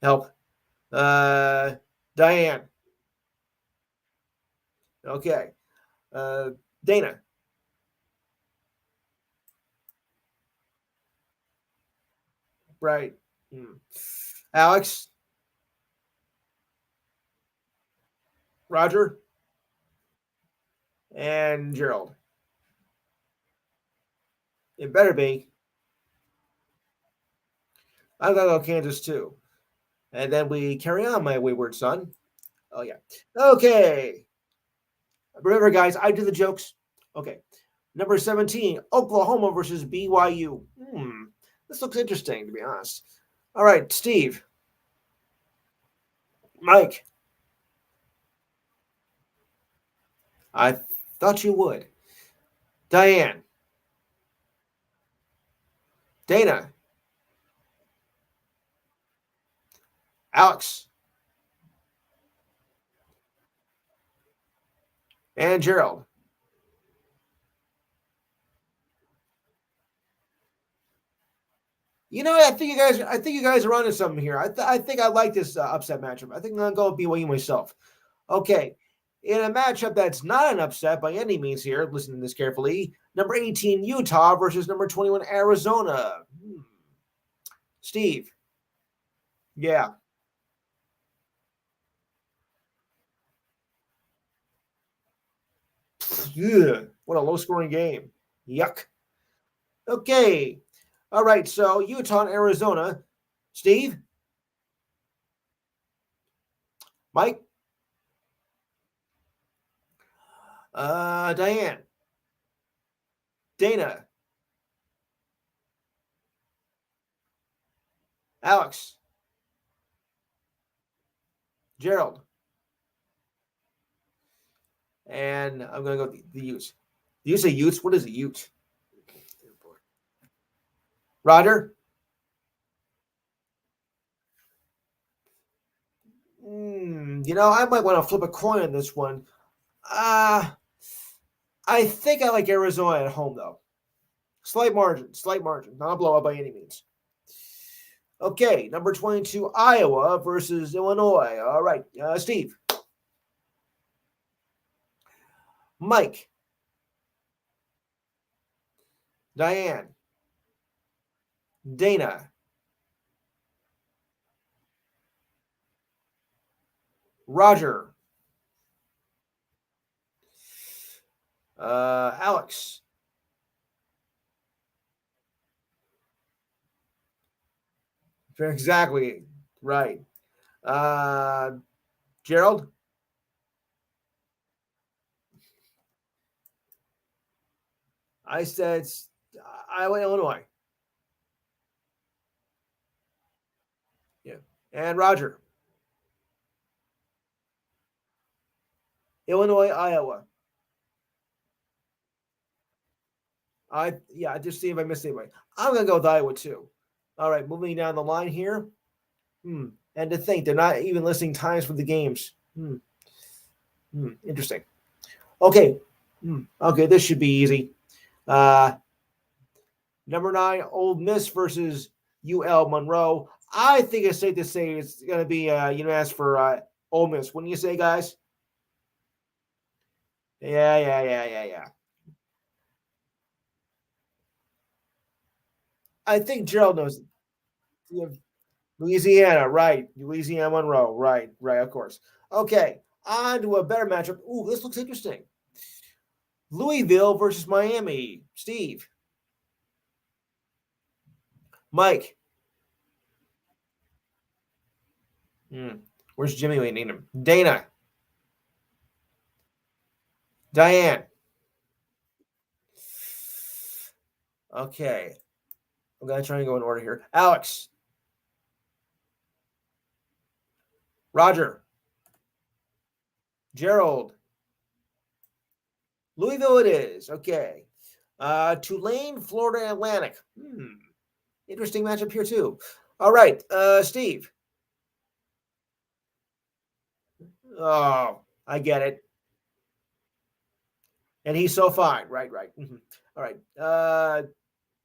Help. Diane. Okay. Dana. Right. Alex. Roger. And Gerald. It better be. I'm gonna go Kansas too. And then we carry on, my wayward son. Oh yeah. Okay. Remember, guys, I do the jokes. Okay. Number 17, Oklahoma versus BYU. This looks interesting, to be honest. All right, Steve. Mike, I thought you would. Diane, Dana, Alex, and Gerald. You know, I think you guys are onto something here. I think I like this upset matchup. I think I'm gonna go BYU myself. Okay, in a matchup that's not an upset by any means here. Listen to this carefully. Number 18 Utah versus number 21 Arizona. Steve, yeah, ugh, what a low scoring game. Yuck. Okay, all right. So Utah and Arizona. Steve, Mike, Diane, Dana, Alex, Gerald, and I'm gonna go the Utes. Do you say Utes? What is a Ute? Roger. You know, I might want to flip a coin on this one. Uh, I think I like Arizona at home though. Slight margin, not a blowout by any means. Okay, number 22 Iowa versus Illinois. All right, Steve, Mike, Diane, Dana, Roger, Alex, exactly right. Uh, Gerald, I said Iowa, Illinois. Yeah, and Roger, Illinois, Iowa. I just see if I missed anybody. I'm gonna go with Iowa too. All right, moving down the line here. And to think they're not even listing times for the games. Interesting. Okay. Okay, this should be easy. Uh, number 9, Old Miss versus UL Monroe. I think it's safe to say it's going to be unanimous for Ole Miss. Wouldn't you say, guys? Yeah. I think Gerald knows. Louisiana, right. Louisiana Monroe, right, of course. Okay, on to a better matchup. Ooh, this looks interesting. Louisville versus Miami. Steve, Mike. Where's Jimmy? We need him. Dana, Diane. Okay, I'm gonna try and go in order here. Alex, Roger, Gerald, Louisville. It is okay. Tulane, Florida Atlantic. Interesting matchup here too. All right, Steve. Oh, I get it. And he's so fine. Right. All right.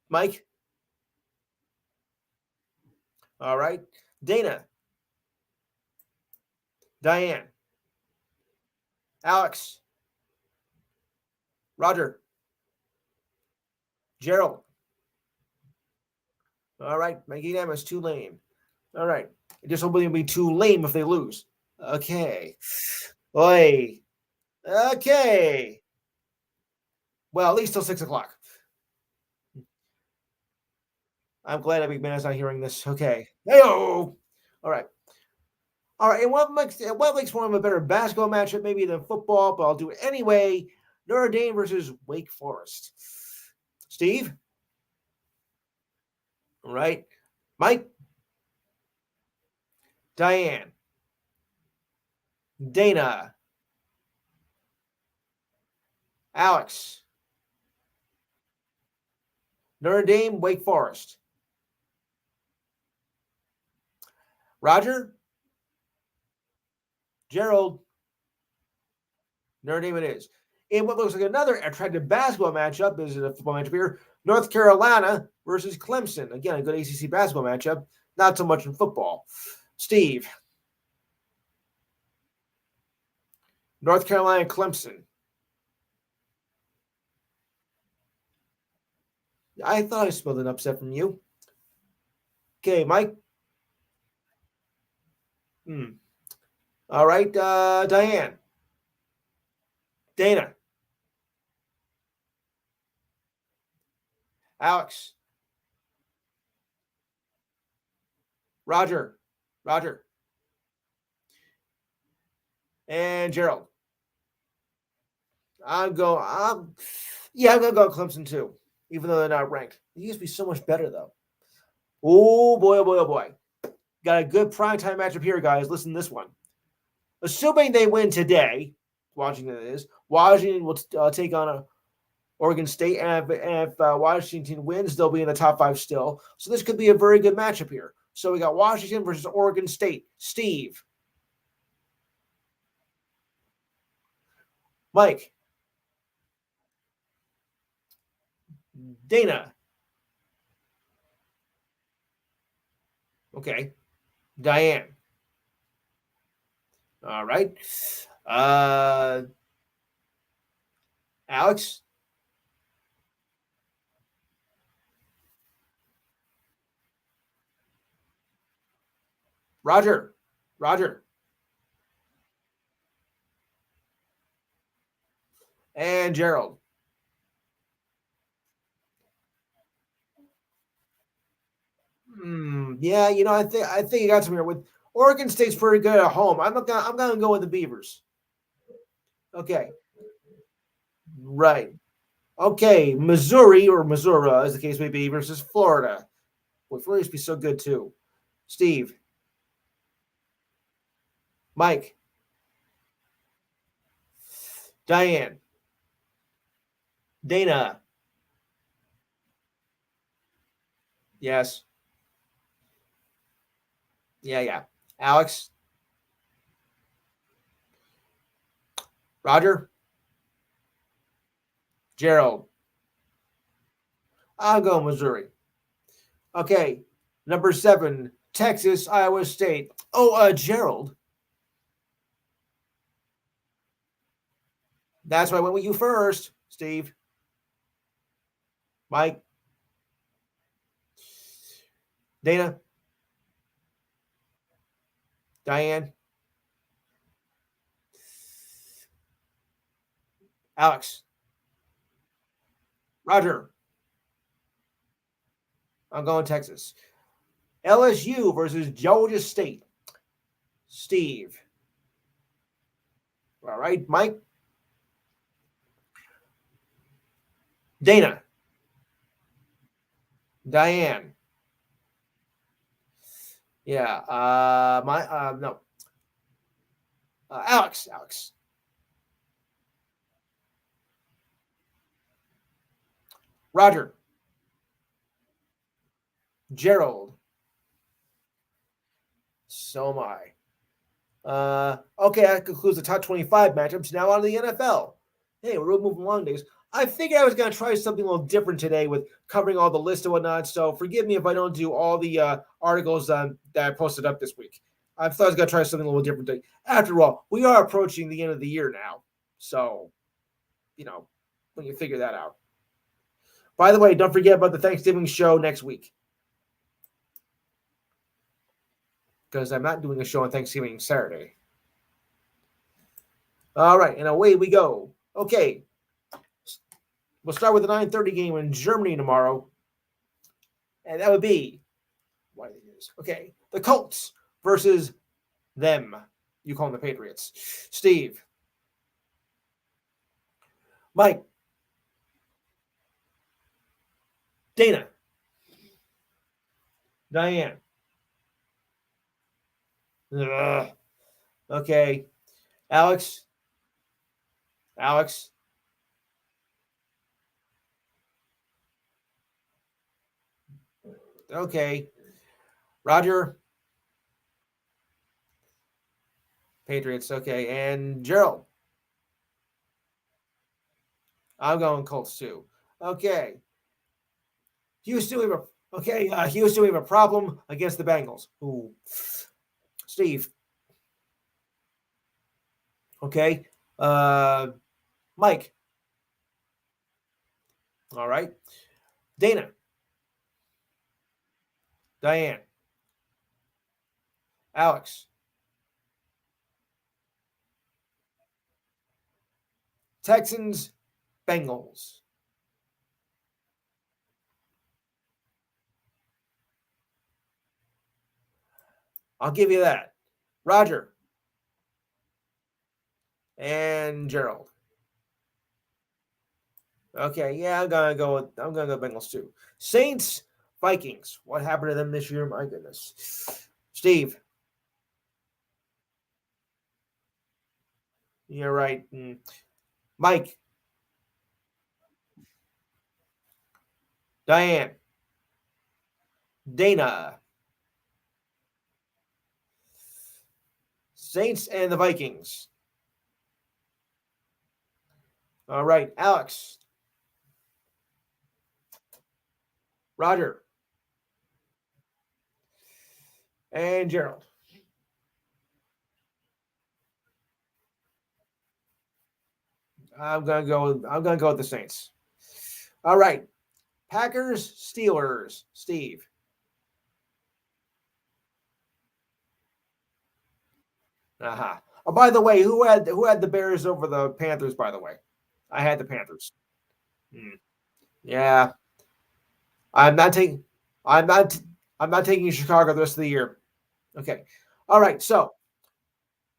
Mike. All right. Dana. Diane. Alex. Roger. Gerald. All right. Making them as Tulane. All right. It just hopefully will be too lame if they lose. Okay. Oi. Okay. Well, at least till 6 o'clock. I'm glad that Big Man is not hearing this. Okay. Hey, all right. All right. And what makes one of a better basketball matchup maybe than football, but I'll do it anyway. Notre Dame versus Wake Forest. Steve? All right. Mike? Diane? Dana. Alex. Notre Dame, Wake Forest. Roger. Gerald. Notre Dame it is. In what looks like another attractive basketball matchup is a football matchup here. North Carolina versus Clemson. Again, a good ACC basketball matchup. Not so much in football. Steve. North Carolina, Clemson. I thought I smelled an upset from you. Okay, Mike. All right, Diane. Dana. Alex. Roger. Roger. And Gerald. I'm going to go Clemson too, even though they're not ranked. They used to be so much better, though. Oh, boy, oh, boy, oh, boy. Got a good primetime matchup here, guys. Listen to this one. Assuming they win today, Washington is, Washington will take on Oregon State. And if Washington wins, they'll be in the top 5 still. So this could be a very good matchup here. So we got Washington versus Oregon State. Steve. Mike. Dana. Okay. Diane. All right. Alex. Roger. Roger. And Gerald. Yeah, I think you got some here with Oregon State's pretty good at home. I'm gonna go with the Beavers. Okay. Right. Okay. Missouri or Missouri, as the case may be, versus Florida. Well, Florida used to be so good too. Steve. Mike. Diane. Dana. Yes. Yeah. Alex. Roger. Gerald. I'll go Missouri. Okay. Number 7, Texas, Iowa State. Oh, Gerald. That's why I went with you first, Steve. Mike. Dana. Diane. Alex. Roger. I'm going Texas. LSU versus Georgia State. Steve. All right, Mike. Dana. Diane. Yeah. No. Alex. Roger. Gerald. So am I. Okay, that concludes the top 25 matchups. Now on to the NFL. Hey, we're really moving along, days. I figured I was going to try something a little different today with covering all the lists and whatnot. So forgive me if I don't do all the articles that I posted up this week. I thought I was going to try something a little different today. After all, we are approaching the end of the year now. So, when you figure that out. By the way, don't forget about the Thanksgiving show next week. Because I'm not doing a show on Thanksgiving Saturday. All right, and away we go. Okay. We'll start with the 9:30 game in Germany tomorrow. And that would be, okay, the Colts versus them. You call them the Patriots. Steve. Mike. Dana. Diane. Okay. Alex. Alex. Okay. Roger. Patriots. Okay. And Gerald. I'm going Colts too. Okay. Houston, we have a Houston, we have a problem against the Bengals. Ooh. Steve. Okay. Uh Mike. All right. Dana. Diane. Alex. Texans. Bengals. I'll give you that. Roger and Gerald. Okay, yeah, I'm gonna go Bengals too. Saints, Vikings. What happened to them this year? My goodness. Steve, you're right. Mike, Diane, Dana, Saints and the Vikings. All right, Alex, Roger, and Gerald. I'm gonna go with the Saints. All right. Packers, Steelers, Steve. Uh-huh. Oh, by the way, who had the Bears over the Panthers, by the way? I had the Panthers. Hmm. Yeah. I'm not taking I'm not I'm not taking Chicago the rest of the year. Okay. All right. So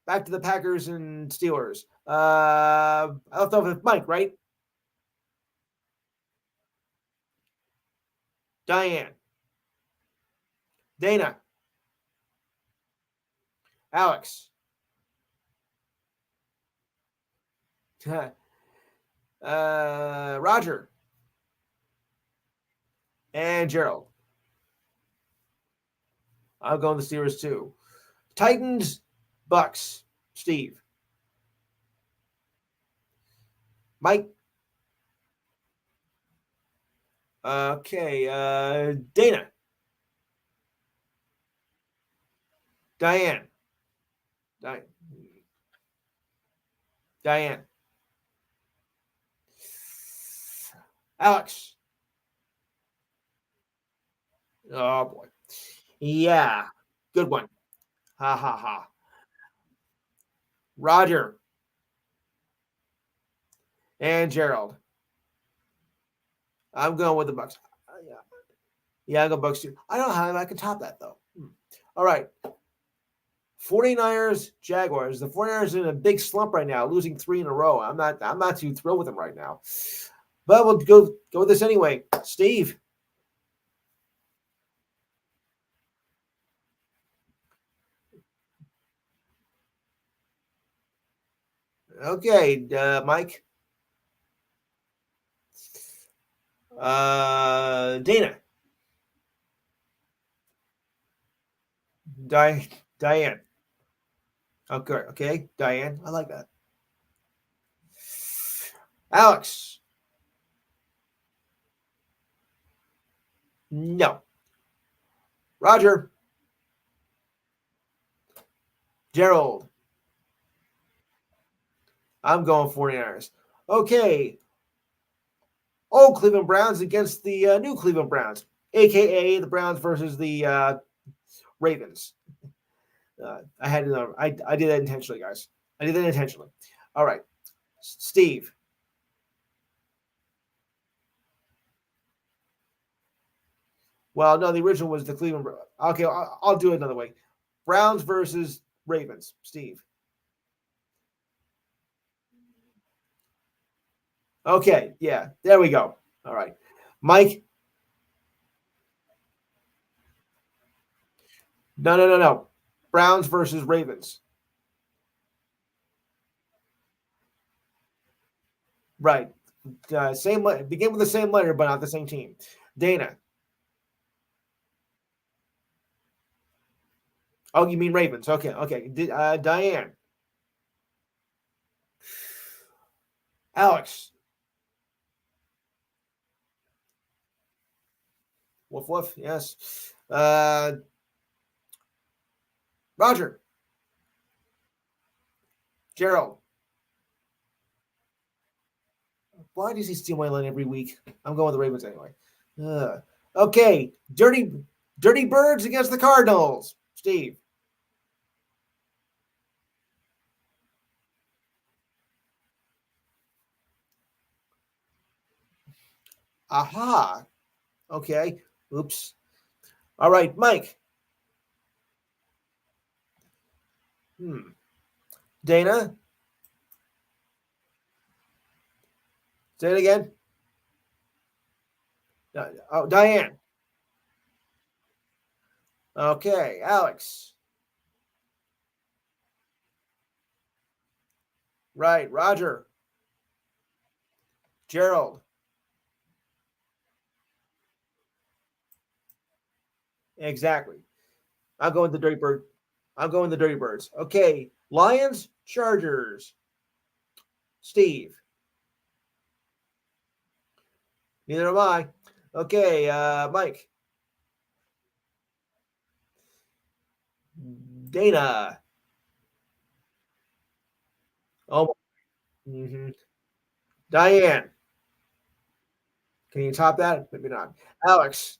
back to the Packers and Steelers. I left off with Mike, right? Diane, Dana, Alex, Roger, and Gerald. I'll go on the Steelers too. Titans, Bucks, Steve, Mike. Okay, Dana, Diane, Di- Diane, Alex. Oh boy, yeah, good one. Ha ha ha. Roger and Gerald. I'm going with the Bucks. Yeah, yeah, I go Bucks too. I don't know how I can top that though. All right. 49ers, Jaguars. The 49ers are in a big slump right now, losing 3 in a row. I'm not too thrilled with them right now. But we'll go with this anyway. Steve. Okay, Mike. Dana. Diane. Okay, okay, Diane. I like that. Alex. No. Roger. Gerald. I'm going 49ers. Okay. Old Cleveland Browns against the new Cleveland Browns, aka the Browns versus the Ravens. I had to. I did that intentionally, guys. I did that intentionally. All right, Steve. Well, no, the original was the Cleveland. Okay, I'll do it another way. Browns versus Ravens. Steve. Okay, yeah, there we go. All right, Mike. No, no, no, no. Browns versus Ravens. Right. Same begin with the same letter, but not the same team. Dana. Oh, you mean Ravens? Okay, okay. Diane. Alex. Woof woof. Yes. Roger. Gerald. Why does he steal my line every week? I'm going with the Ravens anyway. Okay. Dirty Birds against the Cardinals. Steve. Aha. Okay. Oops. All right, Mike. Dana. Say it again. Diane. Okay, Alex. Right, Roger. Gerald. Exactly. I'm going the Dirty Bird. I'm going the Dirty Birds. Okay, Lions, Chargers. Steve. Neither am I. Okay, Mike. Dana. Oh, Diane. Can you top that? Maybe not. Alex.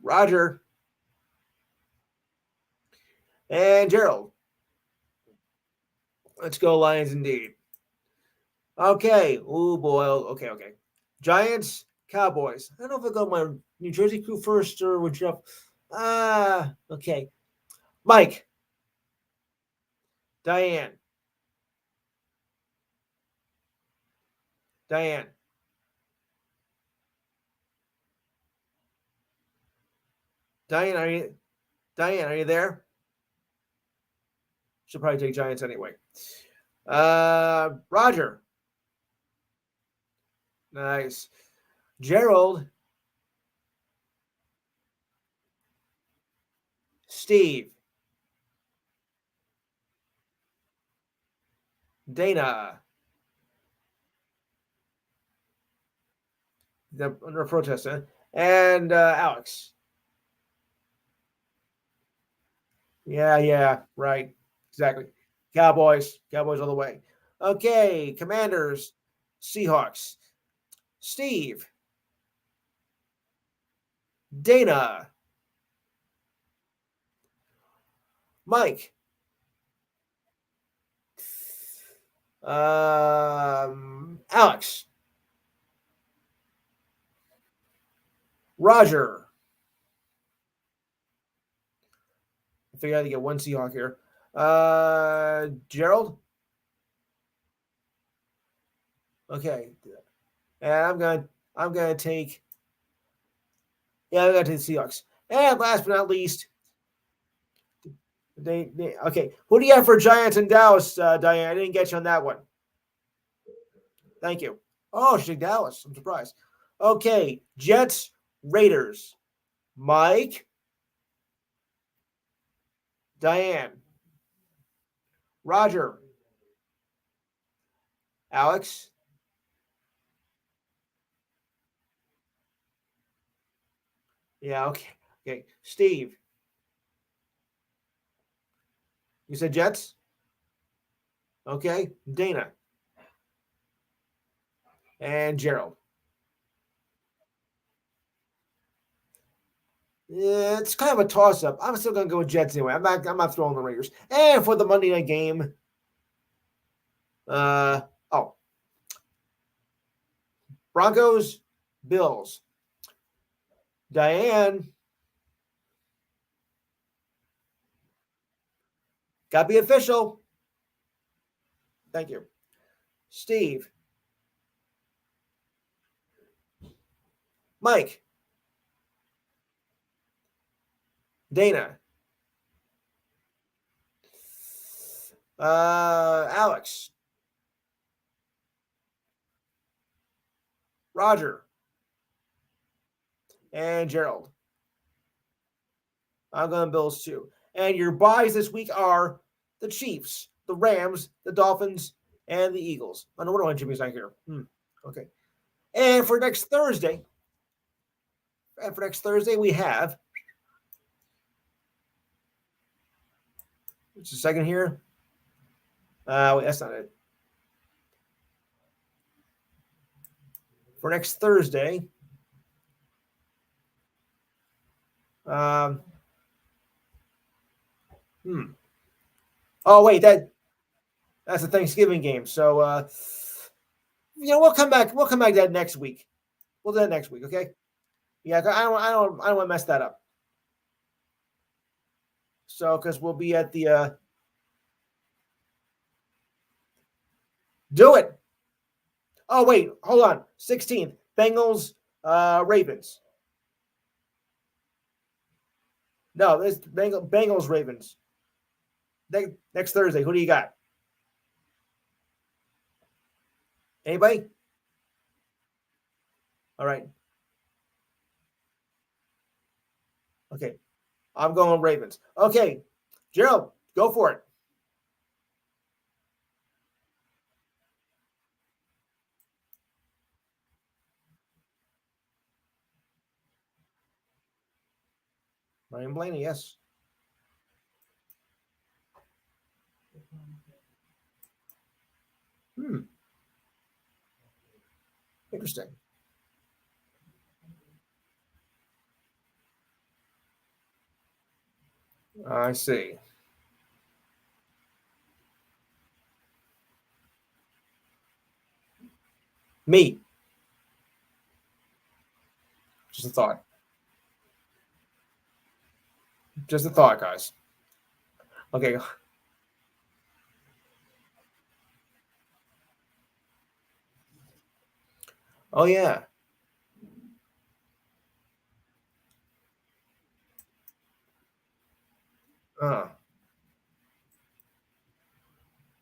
Roger. And Gerald. Let's go, Lions indeed. Okay. Oh, boy. Okay, okay. Giants, Cowboys. I don't know if I'll go my New Jersey crew first or would you? Okay. Mike. Diane. Diane. Diane, are you there? Should probably take Giants anyway. Roger. Nice. Gerald. Steve. Dana. The under protest, huh? And Alex. Yeah, right. Exactly. Cowboys all the way. Okay, Commanders, Seahawks. Steve. Dana. Mike. Alex. Roger. I figured I had to get one Seahawk here. Gerald. Okay, and I'm gonna take I'm gonna take the Seahawks. And last but not least, they okay. Who do you have for Giants and Dallas, Diane? I didn't get you on that one. Thank you. Oh, she Dallas. I'm surprised. Okay, Jets, Raiders. Mike, Diane, Roger, Alex. Yeah, okay. Okay. Steve, you said Jets? Okay. Dana and Gerald. Yeah, it's kind of a toss up. I'm still gonna go with Jets anyway. I'm not throwing the Raiders. And for the Monday night game, uh oh, Broncos, Bills. Diane, gotta be official. Thank you. Steve, Mike, Dana. Alex, Roger, and Gerald. I'm going Bills too. And your buys this week are the Chiefs, the Rams, the Dolphins, and the Eagles. I know what Jimmy's not here. Okay. And for next Thursday, we have. Just a second here. Wait, that's not it. For next Thursday, oh wait, that's a Thanksgiving game. So we'll come back. We'll come back to that next week. We'll do that next week, okay? Yeah, I don't want to mess that up. So because we'll be at the do it. Oh wait, hold on. 16th, Bengals, Ravens. No, this Bengals, Ravens. Next Thursday. Who do you got? Anybody? All right. Okay. I'm going Ravens. Okay. Gerald, go for it. Ryan Blaney, yes. Interesting. I see. Me. Just a thought. Just a thought, guys. Okay. Oh yeah.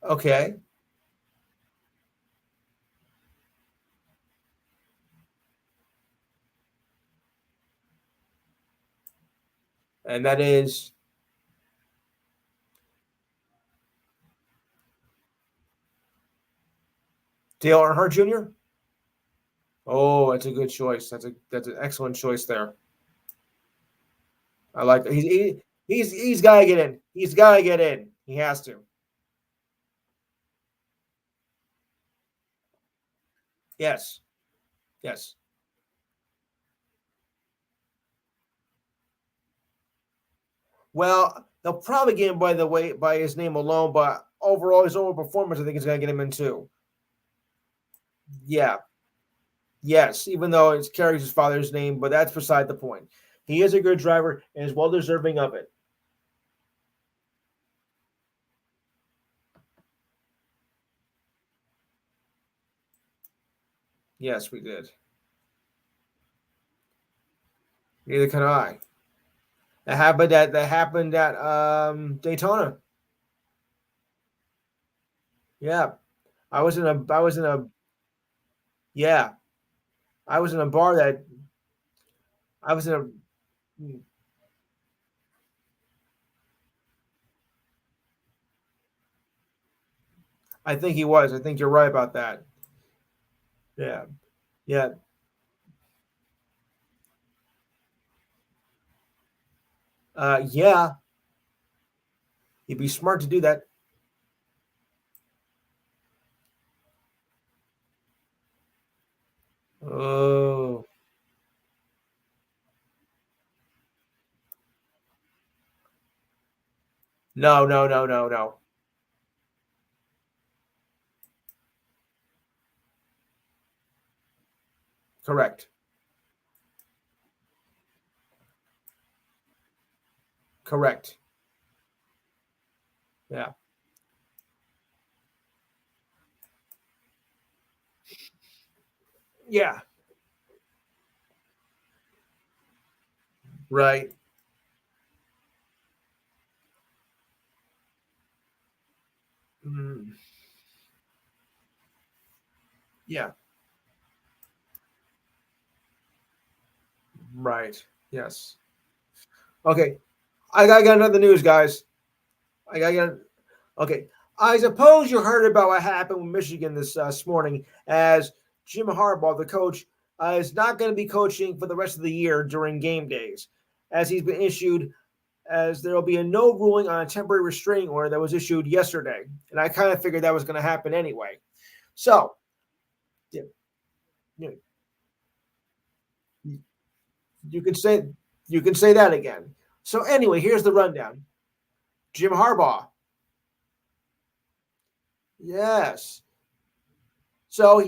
Okay. And that is Dale Earnhardt Jr. Oh, that's a good choice. That's an excellent choice there. I like that. He's got to get in. He's got to get in. He has to. Yes. Yes. Well, they'll probably get him by his name alone, but overall his overall performance, I think, is going to get him in too. Yeah. Yes, even though it carries his father's name, but that's beside the point. He is a good driver and is well deserving of it. Yes, we did. Neither can I. That happened at Daytona. Yeah. Yeah. I was in a bar that I was in a I think he was. I think you're right about that. Yeah. Yeah. Yeah. He'd be smart to do that. Oh. No, no, no, no, no. Correct. Correct. Yeah. Yeah. Right. Mm, yeah. Right. Yes. Okay. I got another news, guys. I got okay. I suppose you heard about what happened with Michigan this morning, as Jim Harbaugh, the coach, is not going to be coaching for the rest of the year during game days, as he's been issued, as there will be a no ruling on a temporary restraining order that was issued yesterday, and I kind of figured that was going to happen anyway. So, yeah, yeah, you can say you can say that again. So anyway, here's the rundown. Jim Harbaugh, yes. So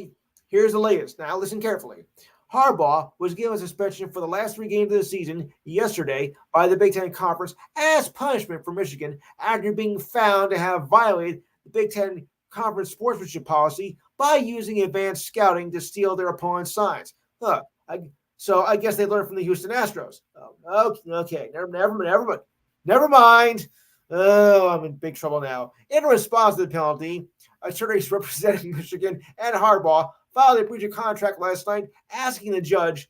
here's the latest. Now listen carefully. Harbaugh was given suspension for the last three games of the season yesterday by the Big Ten Conference as punishment for Michigan after being found to have violated the Big Ten Conference sportsmanship policy by using advanced scouting to steal their opponent's signs. Huh. So I guess they learned from the Houston Astros. Oh, okay, never mind. Oh, I'm in big trouble now. In response to the penalty, attorneys representing Michigan and Harbaugh filed a breach of contract last night, asking the judge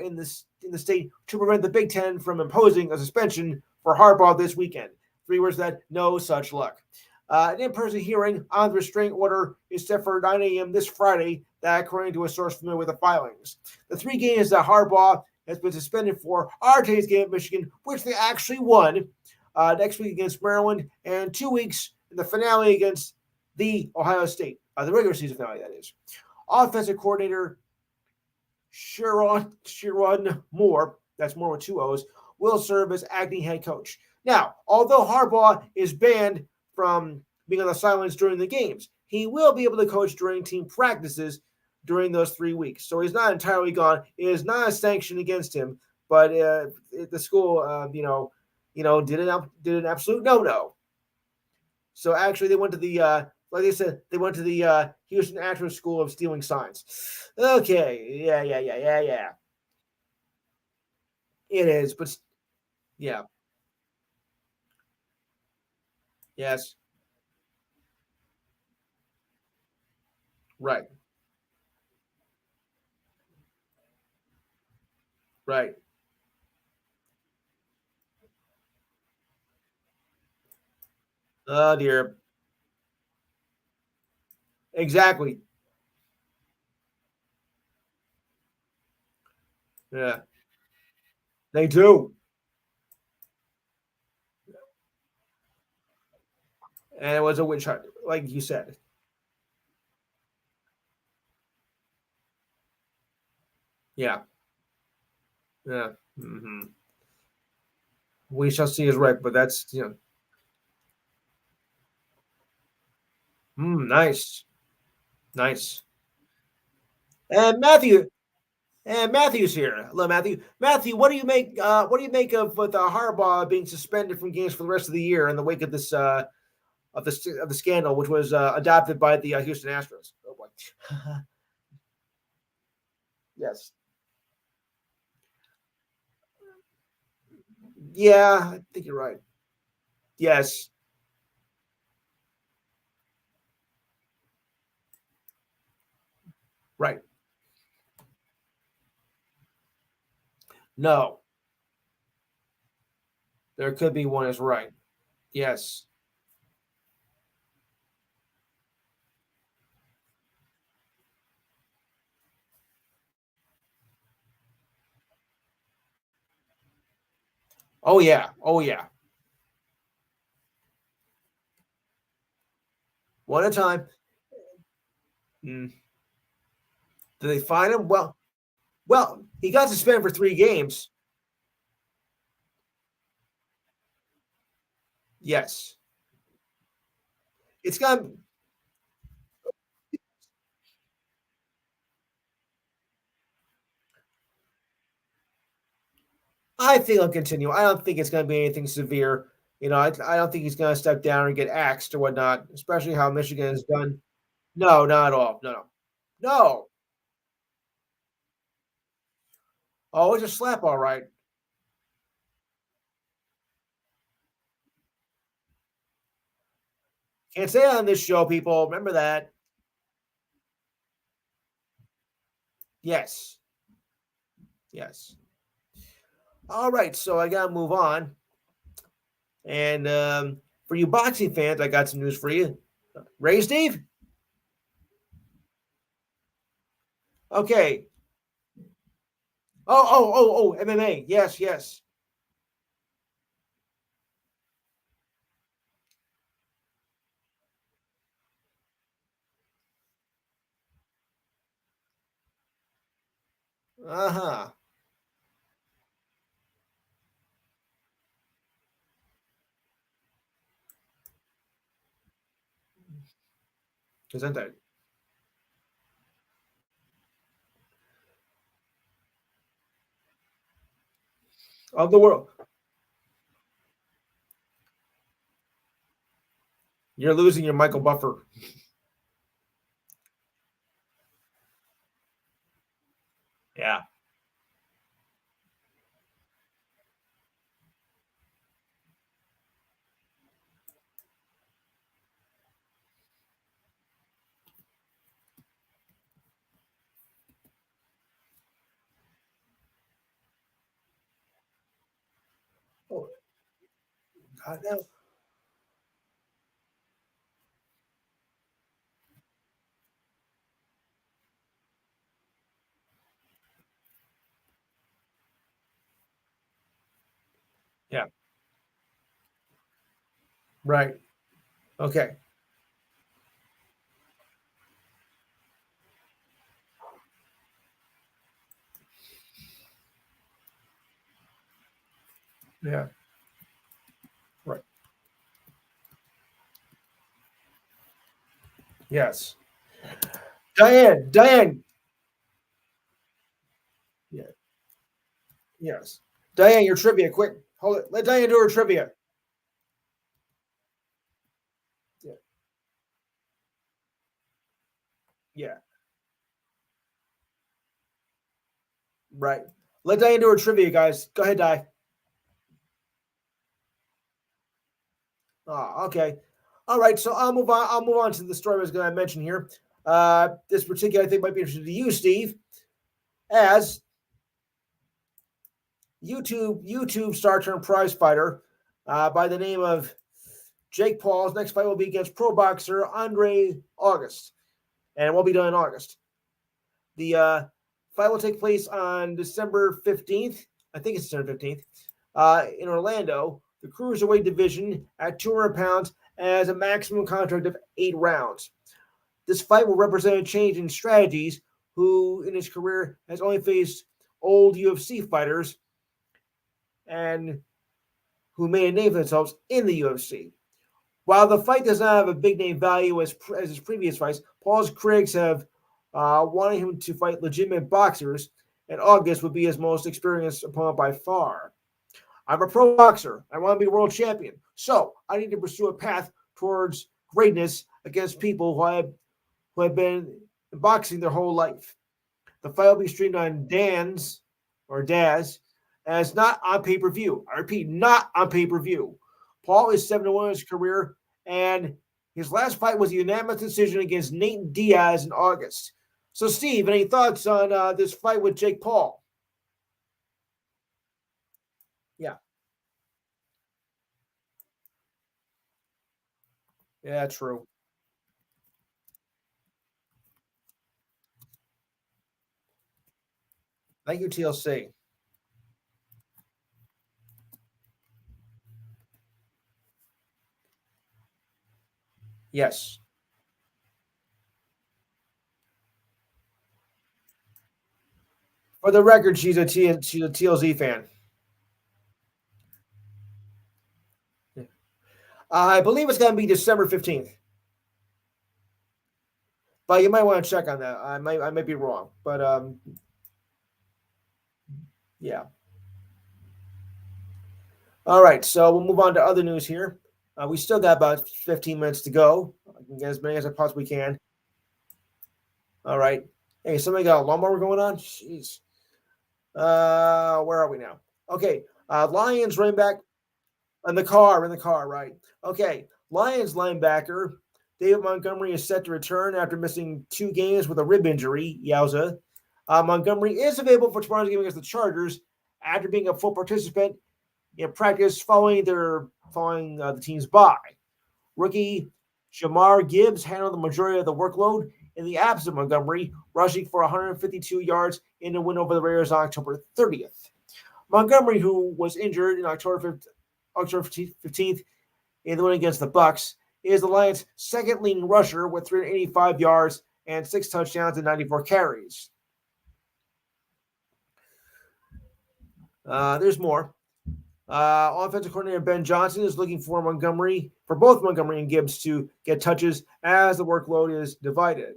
in the state to prevent the Big Ten from imposing a suspension for Harbaugh this weekend. 3 words that no such luck. An in-person hearing on the restraining order is set for 9 a.m. this Friday, that according to a source familiar with the filings. The 3 games that Harbaugh has been suspended for are today's game at Michigan, which they actually won, next week against Maryland, and 2 weeks in the finale against the Ohio State, the regular season finale, that is. Offensive coordinator Sharon Moore, that's Moore with 2 O's, will serve as acting head coach. Now, although Harbaugh is banned from being on the sidelines during the games, he will be able to coach during team practices during those 3 weeks. So he's not entirely gone. It is not a sanction against him, but the school, did an absolute no. So actually, they went to the like I said, they went to the Houston Astros School of Stealing Signs. Okay, yeah. It is, but yeah, yes, right, right. Oh dear, exactly. Yeah, they do, and it was a witch hunt, like you said. Yeah, yeah. We shall see is right, but that's nice, nice. And Matthew's here. Hello, Matthew. Matthew, what do you make? What do you make of with Harbaugh being suspended from games for the rest of the year in the wake of this of the scandal, which was adopted by the Houston Astros? Oh boy. Yes. Yeah, I think you're right. Yes. Right. No, there could be one is right. Yes. Oh yeah. Oh yeah. One at a time. Mm. Did they find him? Well, he got suspended for 3 games. Yes. It's got. I think he'll continue. I don't think it's going to be anything severe. I don't think he's going to step down and get axed or whatnot, especially how Michigan has done. No, not at all. No. Oh, it's a slap, all right. Can't say on this show, people. Remember that. Yes. Yes. All right. So I got to move on. And for you boxing fans, I got some news for you. Ready, Steve? Okay. Oh, MMA. Yes, yes. Uh huh. Isn't that of the world? You're losing your Michael Buffer. Yeah. Oh, God, no. Yeah. Right. Okay. Yeah. Right. Yes. Diane. Yeah. Yes. Diane, your trivia, quick. Hold it. Let Diane do her trivia. Yeah. Yeah. Right. Let Diane do her trivia, guys. Go ahead, Di. Okay. All right. So I'll move on. I'll move on to the story I was going to mention here. This particular, I think, might be interesting to you, Steve, as YouTube star turned prize fighter by the name of Jake Paul's next fight will be against pro boxer Andre August, and it will be done in August. The fight will take place on December 15th. I think it's December 15th in Orlando. The cruiserweight division at 200 pounds has a maximum contract of 8 rounds. This fight will represent a change in strategies. Who in his career has only faced old UFC fighters and who made a name for themselves in the UFC. While the fight does not have a big name value as his previous fights, Paul's critics have wanted him to fight legitimate boxers, and August would be his most experienced opponent by far. I'm a pro boxer. I want to be world champion. So I need to pursue a path towards greatness against people who have been in boxing their whole life. The fight will be streamed on Dan's or Daz, and it's not on pay per view. I repeat, not on pay per view. Paul is 7-1 in his career, and his last fight was a unanimous decision against Nate Diaz in August. So, Steve, any thoughts on this fight with Jake Paul? Yeah, yeah, true. Thank you, TLC. Yes. For the record, she's a TLZ fan. I believe it's going to be December 15th, but you might want to check on that. I might be wrong, but yeah. All right, so we'll move on to other news here. We still got about 15 minutes to go. I can get as many as I possibly can. All right. Hey, somebody got a lawnmower going on? Jeez. Where are we now? Okay. Lions running back in the car, right? Okay. Lions linebacker David Montgomery is set to return after missing 2 games with a rib injury. Yowza. Montgomery is available for tomorrow's game against the Chargers after being a full participant in practice following the team's bye. Rookie Jamar Gibbs handled the majority of the workload in the absence of Montgomery, rushing for 152 yards in a win over the Raiders on October 30th. Montgomery, who was injured in October 15th in the win against the Bucks, is the Lions' second leading rusher with 385 yards and 6 touchdowns and 94 carries. There's more. Offensive coordinator Ben Johnson is looking for both Montgomery and Gibbs to get touches as the workload is divided.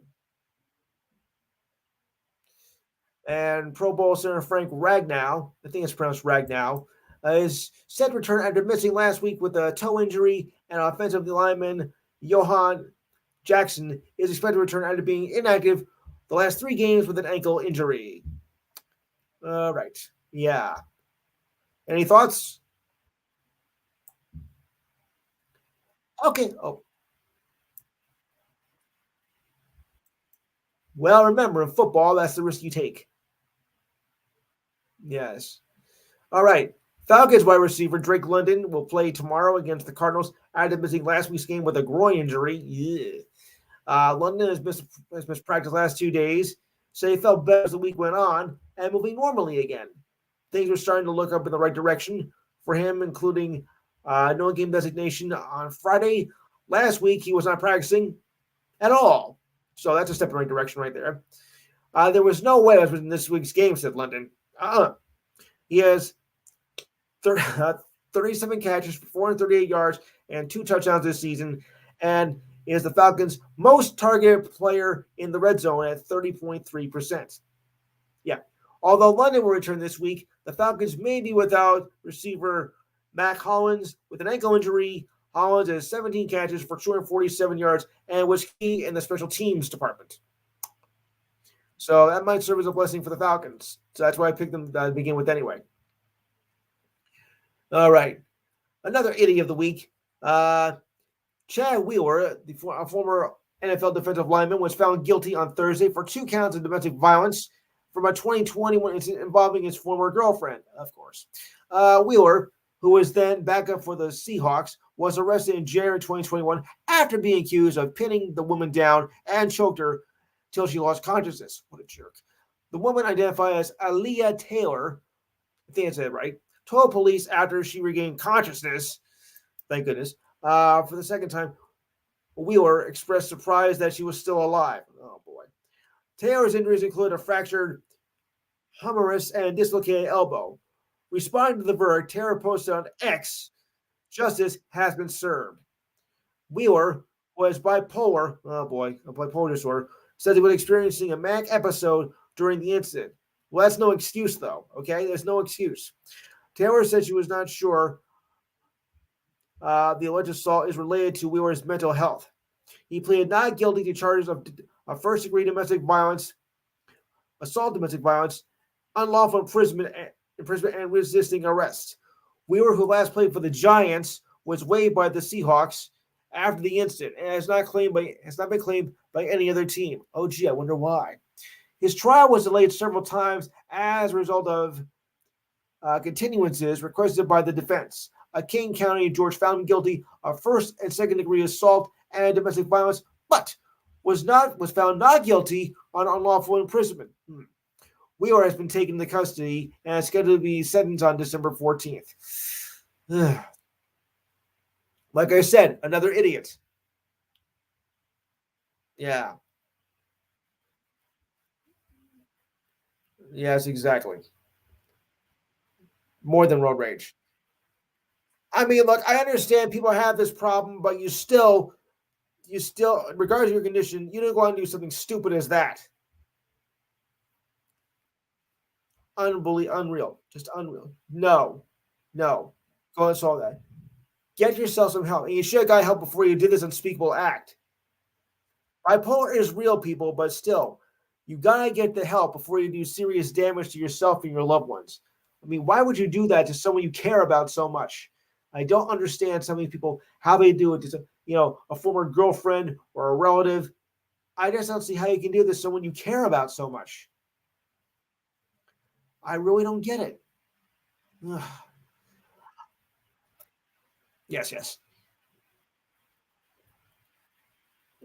And Pro Bowl center Frank Ragnow, I think it's pronounced Ragnow, is set to return after missing last week with a toe injury, and offensive lineman Johan Jackson is expected to return after being inactive the last 3 games with an ankle injury. All right. Yeah. Any thoughts? Okay. Oh. Well, remember, in football, that's the risk you take. Yes. All right. Falcons wide receiver Drake London will play tomorrow against the Cardinals after missing last week's game with a groin injury. Yeah. London has missed practice the last 2 days, so he felt better as the week went on and moving normally again. Things were starting to look up in the right direction for him, including no game designation on Friday. Last week, he was not practicing at all. So that's a step in the right direction right there. There was no way I was in this week's game, said London. He has 37 catches for 438 yards and 2 touchdowns this season, and is the Falcons' most targeted player in the red zone at 30.3%. Yeah. Although London will return this week, the Falcons may be without receiver Mac Hollins with an ankle injury. Hollins has 17 catches for 247 yards and was key in the special teams department. So that might serve as a blessing for the Falcons. So that's why I picked them to begin with anyway. All right. Another idiot of the week. Chad Wheeler, a former NFL defensive lineman, was found guilty on Thursday for 2 counts of domestic violence from a 2021 incident involving his former girlfriend, of course. Wheeler, who was then backup for the Seahawks, was arrested in January 2021 after being accused of pinning the woman down and choked her till she lost consciousness. What a jerk. The woman, identified as Aaliyah Taylor, I think I said it right, told police after she regained consciousness, thank goodness, for the second time. Wheeler expressed surprise that she was still alive. Oh, boy. Taylor's injuries include a fractured humerus and dislocated elbow. Responding to the verdict, Taylor posted on X, "Justice has been served." Wheeler was bipolar. Oh boy, a bipolar disorder. Said he was experiencing a manic episode during the incident. Well, that's no excuse, though. Okay, there's no excuse. Taylor said she was not sure the alleged assault is related to Wheeler's mental health. He pleaded not guilty to charges of first-degree domestic violence, assault domestic violence, unlawful imprisonment and resisting arrest. Wheeler, who last played for the Giants, was waived by the Seahawks after the incident and has not been claimed by any other team. Oh, gee, I wonder why. His trial was delayed several times as a result of continuances requested by the defense. A King County judge found him guilty of first and second degree assault and domestic violence, but was found not guilty on unlawful imprisonment. Wheeler has been taken into custody and is scheduled to be sentenced on December 14th. Like I said, another idiot. Yeah. Yes, exactly. More than road rage. I mean, look, I understand people have this problem, but you still, regardless of your condition, you don't go out and do something stupid as that. Unreal. Just unreal. No. Go and solve that. Get yourself some help. And you should have got help before you did this unspeakable act. Bipolar is real, people, but still, you got to get the help before you do serious damage to yourself and your loved ones. I mean, why would you do that to someone you care about so much? I don't understand some of these people how they do it. Just a former girlfriend or a relative. I just don't see how you can do this. To someone you care about so much. I really don't get it. Ugh. Yes, yes.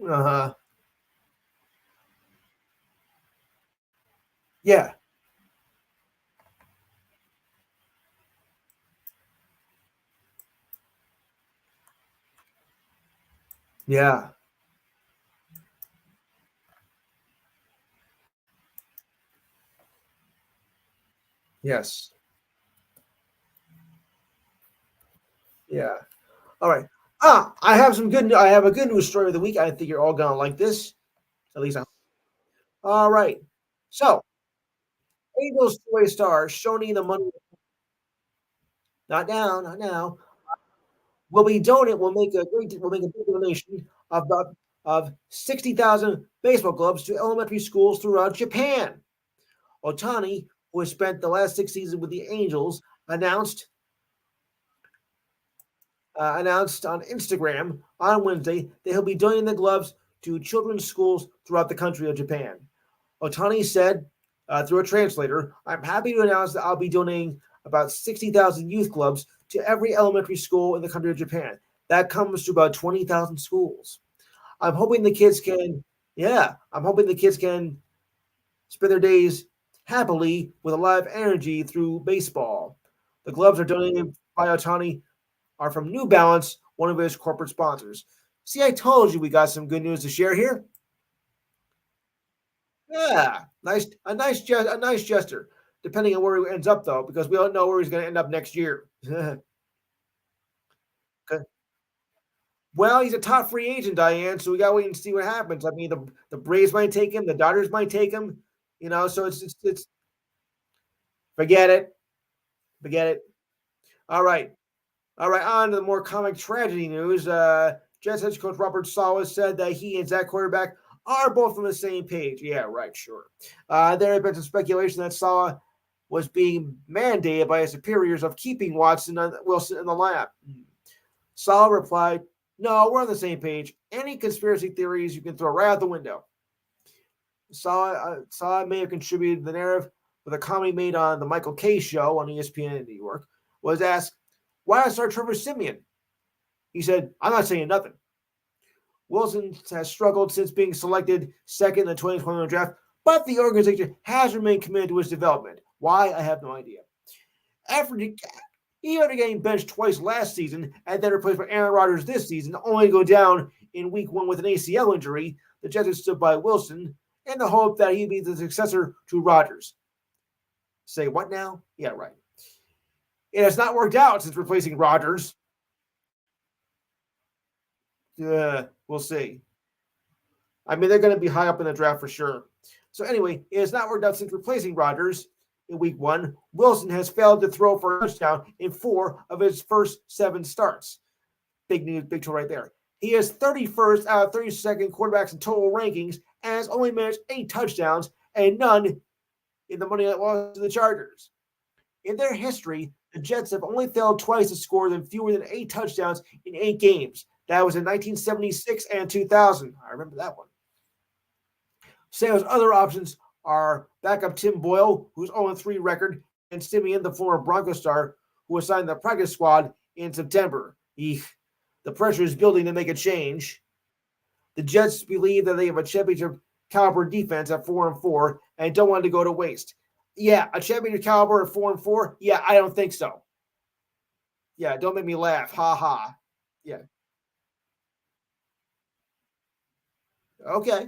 Uh huh. Yeah, yeah, yes, yeah. All right. I have some good. I have a good news story of the week. I think you're all gonna like this. At least I. All right. So, Angels two-way star Shoni the Money. Not now, not now. Will be donate. Will make a big donation of 60,000 baseball gloves to elementary schools throughout Japan. Otani, who has spent the last 6 seasons with the Angels, announced on Instagram on Wednesday that he'll be donating the gloves to children's schools throughout the country of Japan. Otani said through a translator, "I'm happy to announce that I'll be donating about 60,000 youth gloves to every elementary school in the country of Japan. That comes to about 20,000 schools. I'm hoping the kids can, yeah, I'm hoping the kids can spend their days happily with a lot of energy through baseball. The gloves are donated by Otani are from New Balance, one of his corporate sponsors. See, I told you we got some good news to share here. Yeah, a nice gesture. Depending on where he ends up, though, because we don't know where he's going to end up next year. Well, he's a top free agent, Diane. So we got to wait and see what happens. I mean, the Braves might take him, the Dodgers might take him. So it's forget it, forget it. All right, all right. On to the more comic tragedy news. Jets head coach Robert Saleh said that he and Zach quarterback are both on the same page. Yeah, right, sure. There had been some speculation that Saleh was being mandated by his superiors of keeping Wilson in the lineup. Saleh replied, "No, we're on the same page. Any conspiracy theories you can throw right out the window." Saleh may have contributed to the narrative with a comedy made on the Michael Kay show on ESPN in New York. Was asked, "Why not start Trevor Simeon?" He said, "I'm not saying nothing." Wilson has struggled since being selected second in the 2021 draft, but the organization has remained committed to his development. Why? I have no idea. After getting benched twice last season and then replaced by Aaron Rodgers this season, only to go down in week one with an ACL injury, the Jets stood by Wilson in the hope that he'd be the successor to Rodgers. Say what now? Yeah, right. It has not worked out since replacing Rodgers. We'll see. I mean, they're going to be high up in the draft for sure. So anyway, it has not worked out since replacing Rodgers in week one. Wilson has failed to throw for a touchdown in 4 of his first 7 starts. Big news, big tool right there. He is 31st out of 32nd quarterbacks in total rankings and has only managed 8 touchdowns and none in the Monday Night loss to the Chargers. In their history, the Jets have only failed twice to score fewer than 8 touchdowns in 8 games. That was in 1976 and 2000. I remember that one. Sale's other options are backup Tim Boyle, who's 0-3 record, and Simeon, the former Bronco star, who was signed to the practice squad in September. Eek. The pressure is building to make a change. The Jets believe that they have a championship caliber defense at 4-4 and don't want to go to waste. Yeah, a championship caliber at 4-4? Yeah, I don't think so. Yeah, don't make me laugh. Ha ha. Yeah. Okay.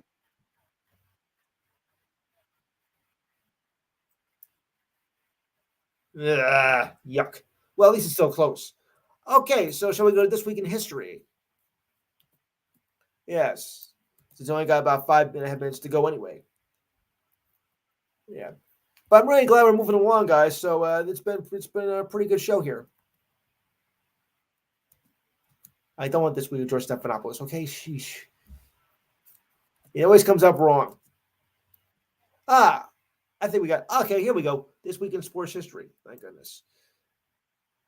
Ugh, yuck. Well, at least it's still close. Okay, so shall we go to this week in history? Yes. It's only got about 5.5 minutes to go anyway. Yeah. But I'm really glad we're moving along, guys. So it's been a pretty good show here. I don't want this week with George Stephanopoulos. Okay, sheesh. It always comes up wrong. I think we got okay. Here we go. This week in sports history. Thank goodness.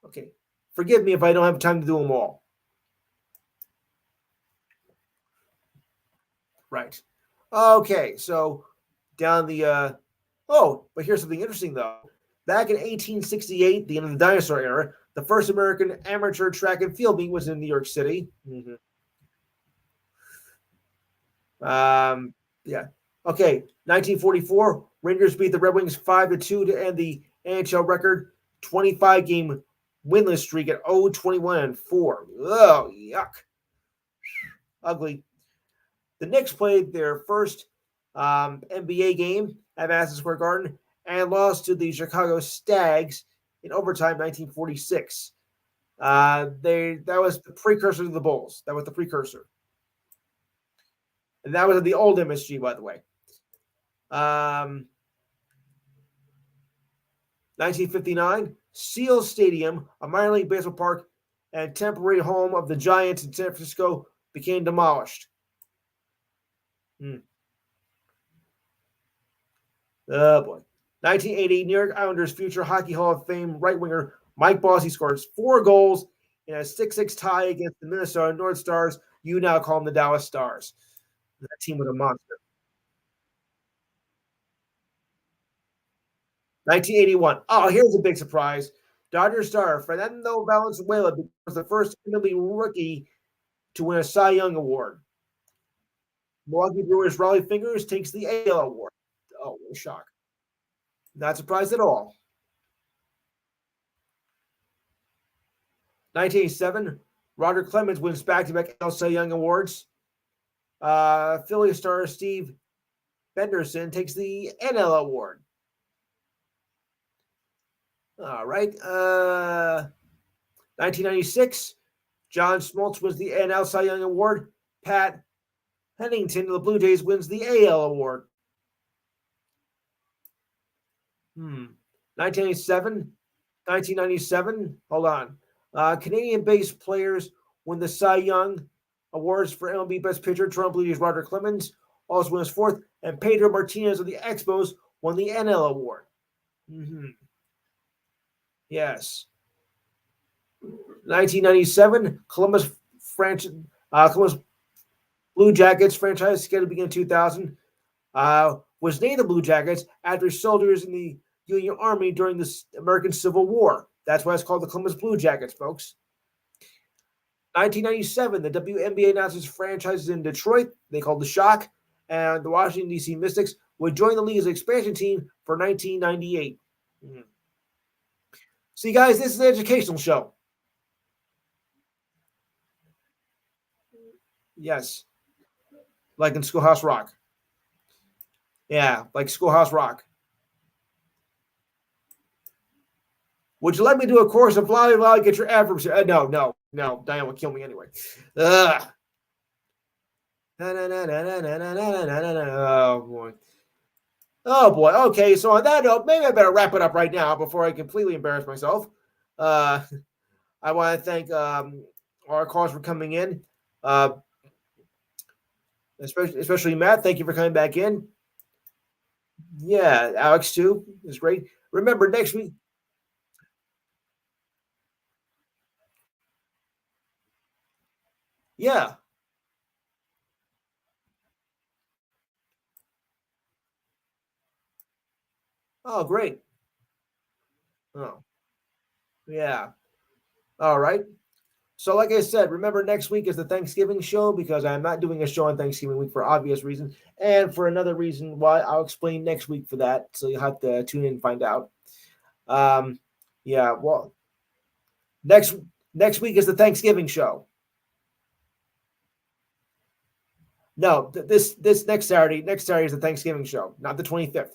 Okay. Forgive me if I don't have time to do them all. Right. Okay, so down the but here's something interesting though. Back in 1868, the end of the dinosaur era, the first American amateur track and field meet was in New York City. Yeah. Okay, 1944, Rangers beat the Red Wings 5-2 to end the NHL record 25 game winless streak at 0-21-4. Oh, yuck. Ugly. The Knicks played their first NBA game at Madison Square Garden and lost to the Chicago Stags in overtime 1946. That was the precursor to the Bulls. That was the precursor. And that was at the old MSG, by the way. 1959, Seal Stadium, a minor league baseball park and temporary home of the Giants in San Francisco, became demolished. Oh boy. 1980, New York Islanders future Hockey Hall of Fame right winger Mike Bossy scores 4 goals in a 6-6 tie against the Minnesota North Stars. You now call them the Dallas Stars. That team was a monster. 1981. Oh, here's a big surprise. Dodger star Fernando Valenzuela was the first MLB rookie to win a Cy Young Award. Milwaukee Brewers Raleigh Fingers takes the AL Award. Oh, what a shock. Not surprised at all. 1987, Roger Clemens wins back-to-back AL Cy Young Awards. Philly star Steve Benderson takes the NL Award. All right. 1996, John Smoltz wins the NL Cy Young Award. Pat Pennington of the Blue Jays wins the AL Award. 1997. Hold on. Canadian-based players win the Cy Young Awards for MLB Best Pitcher. Toronto Blue Jays Roger Clemens also wins 4th, and Pedro Martinez of the Expos won the NL Award. Yes. 1997, Columbus Blue Jackets franchise scheduled to begin in 2000 was named the Blue Jackets after soldiers in the Union Army during the American Civil War. That's why it's called the Columbus Blue Jackets, folks. 1997, the WNBA announces franchises in Detroit, they called the Shock, and the Washington, D.C. Mystics would join the league's expansion team for 1998. See, guys, this is an educational show. Yes. Like in Schoolhouse Rock. Yeah, like Schoolhouse Rock. Would you let me do a course of blah, blah, get your adverbs? No. Diane will kill me anyway. Ugh. Oh, boy. Okay, so on that note, maybe I better wrap it up right now before I completely embarrass myself. I want to thank our callers for coming in, especially Matt. Thank you for coming back in. Yeah, Alex, too. It's great. Remember, next week. Yeah. Oh, great. Oh, yeah. All right. So, like I said, remember next week is the Thanksgiving show because I'm not doing a show on Thanksgiving week for obvious reasons. And for another reason why I'll explain next week for that. So you'll have to tune in and find out. Yeah, well, next week is the Thanksgiving show. No, this next Saturday is the Thanksgiving show, not the 25th.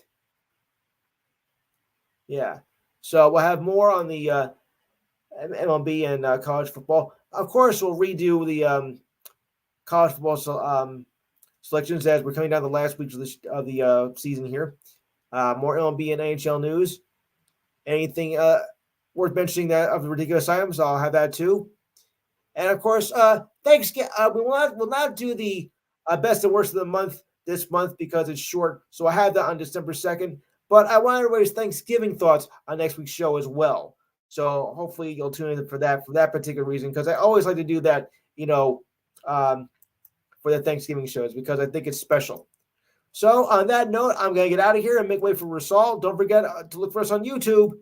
Yeah. So we'll have more on the MLB and college football. Of course, we'll redo the college football selections as we're coming down the last weeks of the season here. More MLB and NHL news. Anything worth mentioning that of the ridiculous items, I'll have that too. And of course, Thanksgiving. We will not do the best and worst of the month this month because it's short. So I have that on December 2nd. But I want everybody's Thanksgiving thoughts on next week's show as well. So hopefully you'll tune in for that particular reason, because I always like to do that, um, for the Thanksgiving shows, because I think it's special. So on that note, I'm going to get out of here and make way for Rasal. Don't forget to look for us on YouTube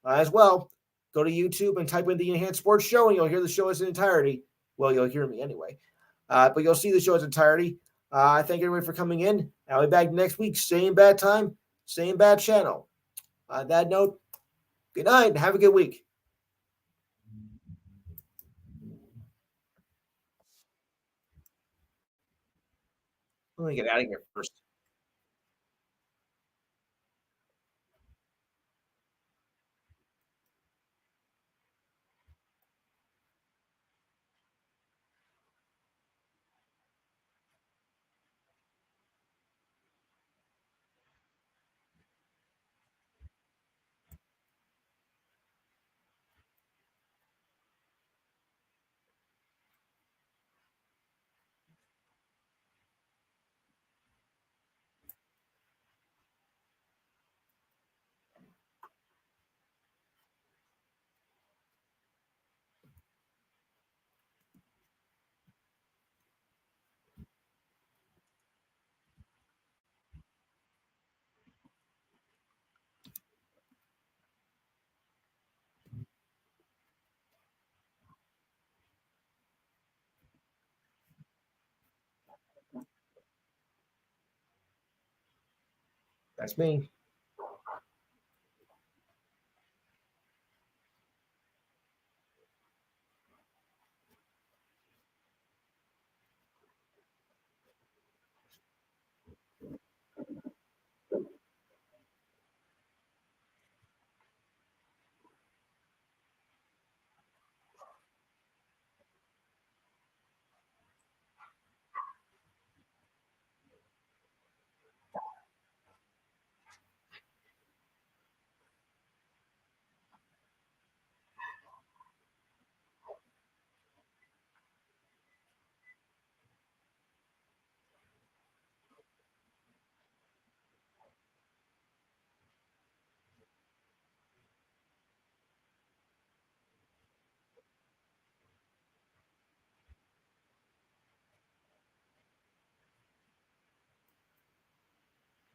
as well. Go to YouTube and type in the Enhanced Sports Show, and you'll hear the show as an entirety. Well, you'll hear me anyway, but you'll see the show as entirety. I thank everybody for coming in. I'll be back next week, same bad time, same bad channel. On that note, good night and have a good week. Let me get out of here first. That's me.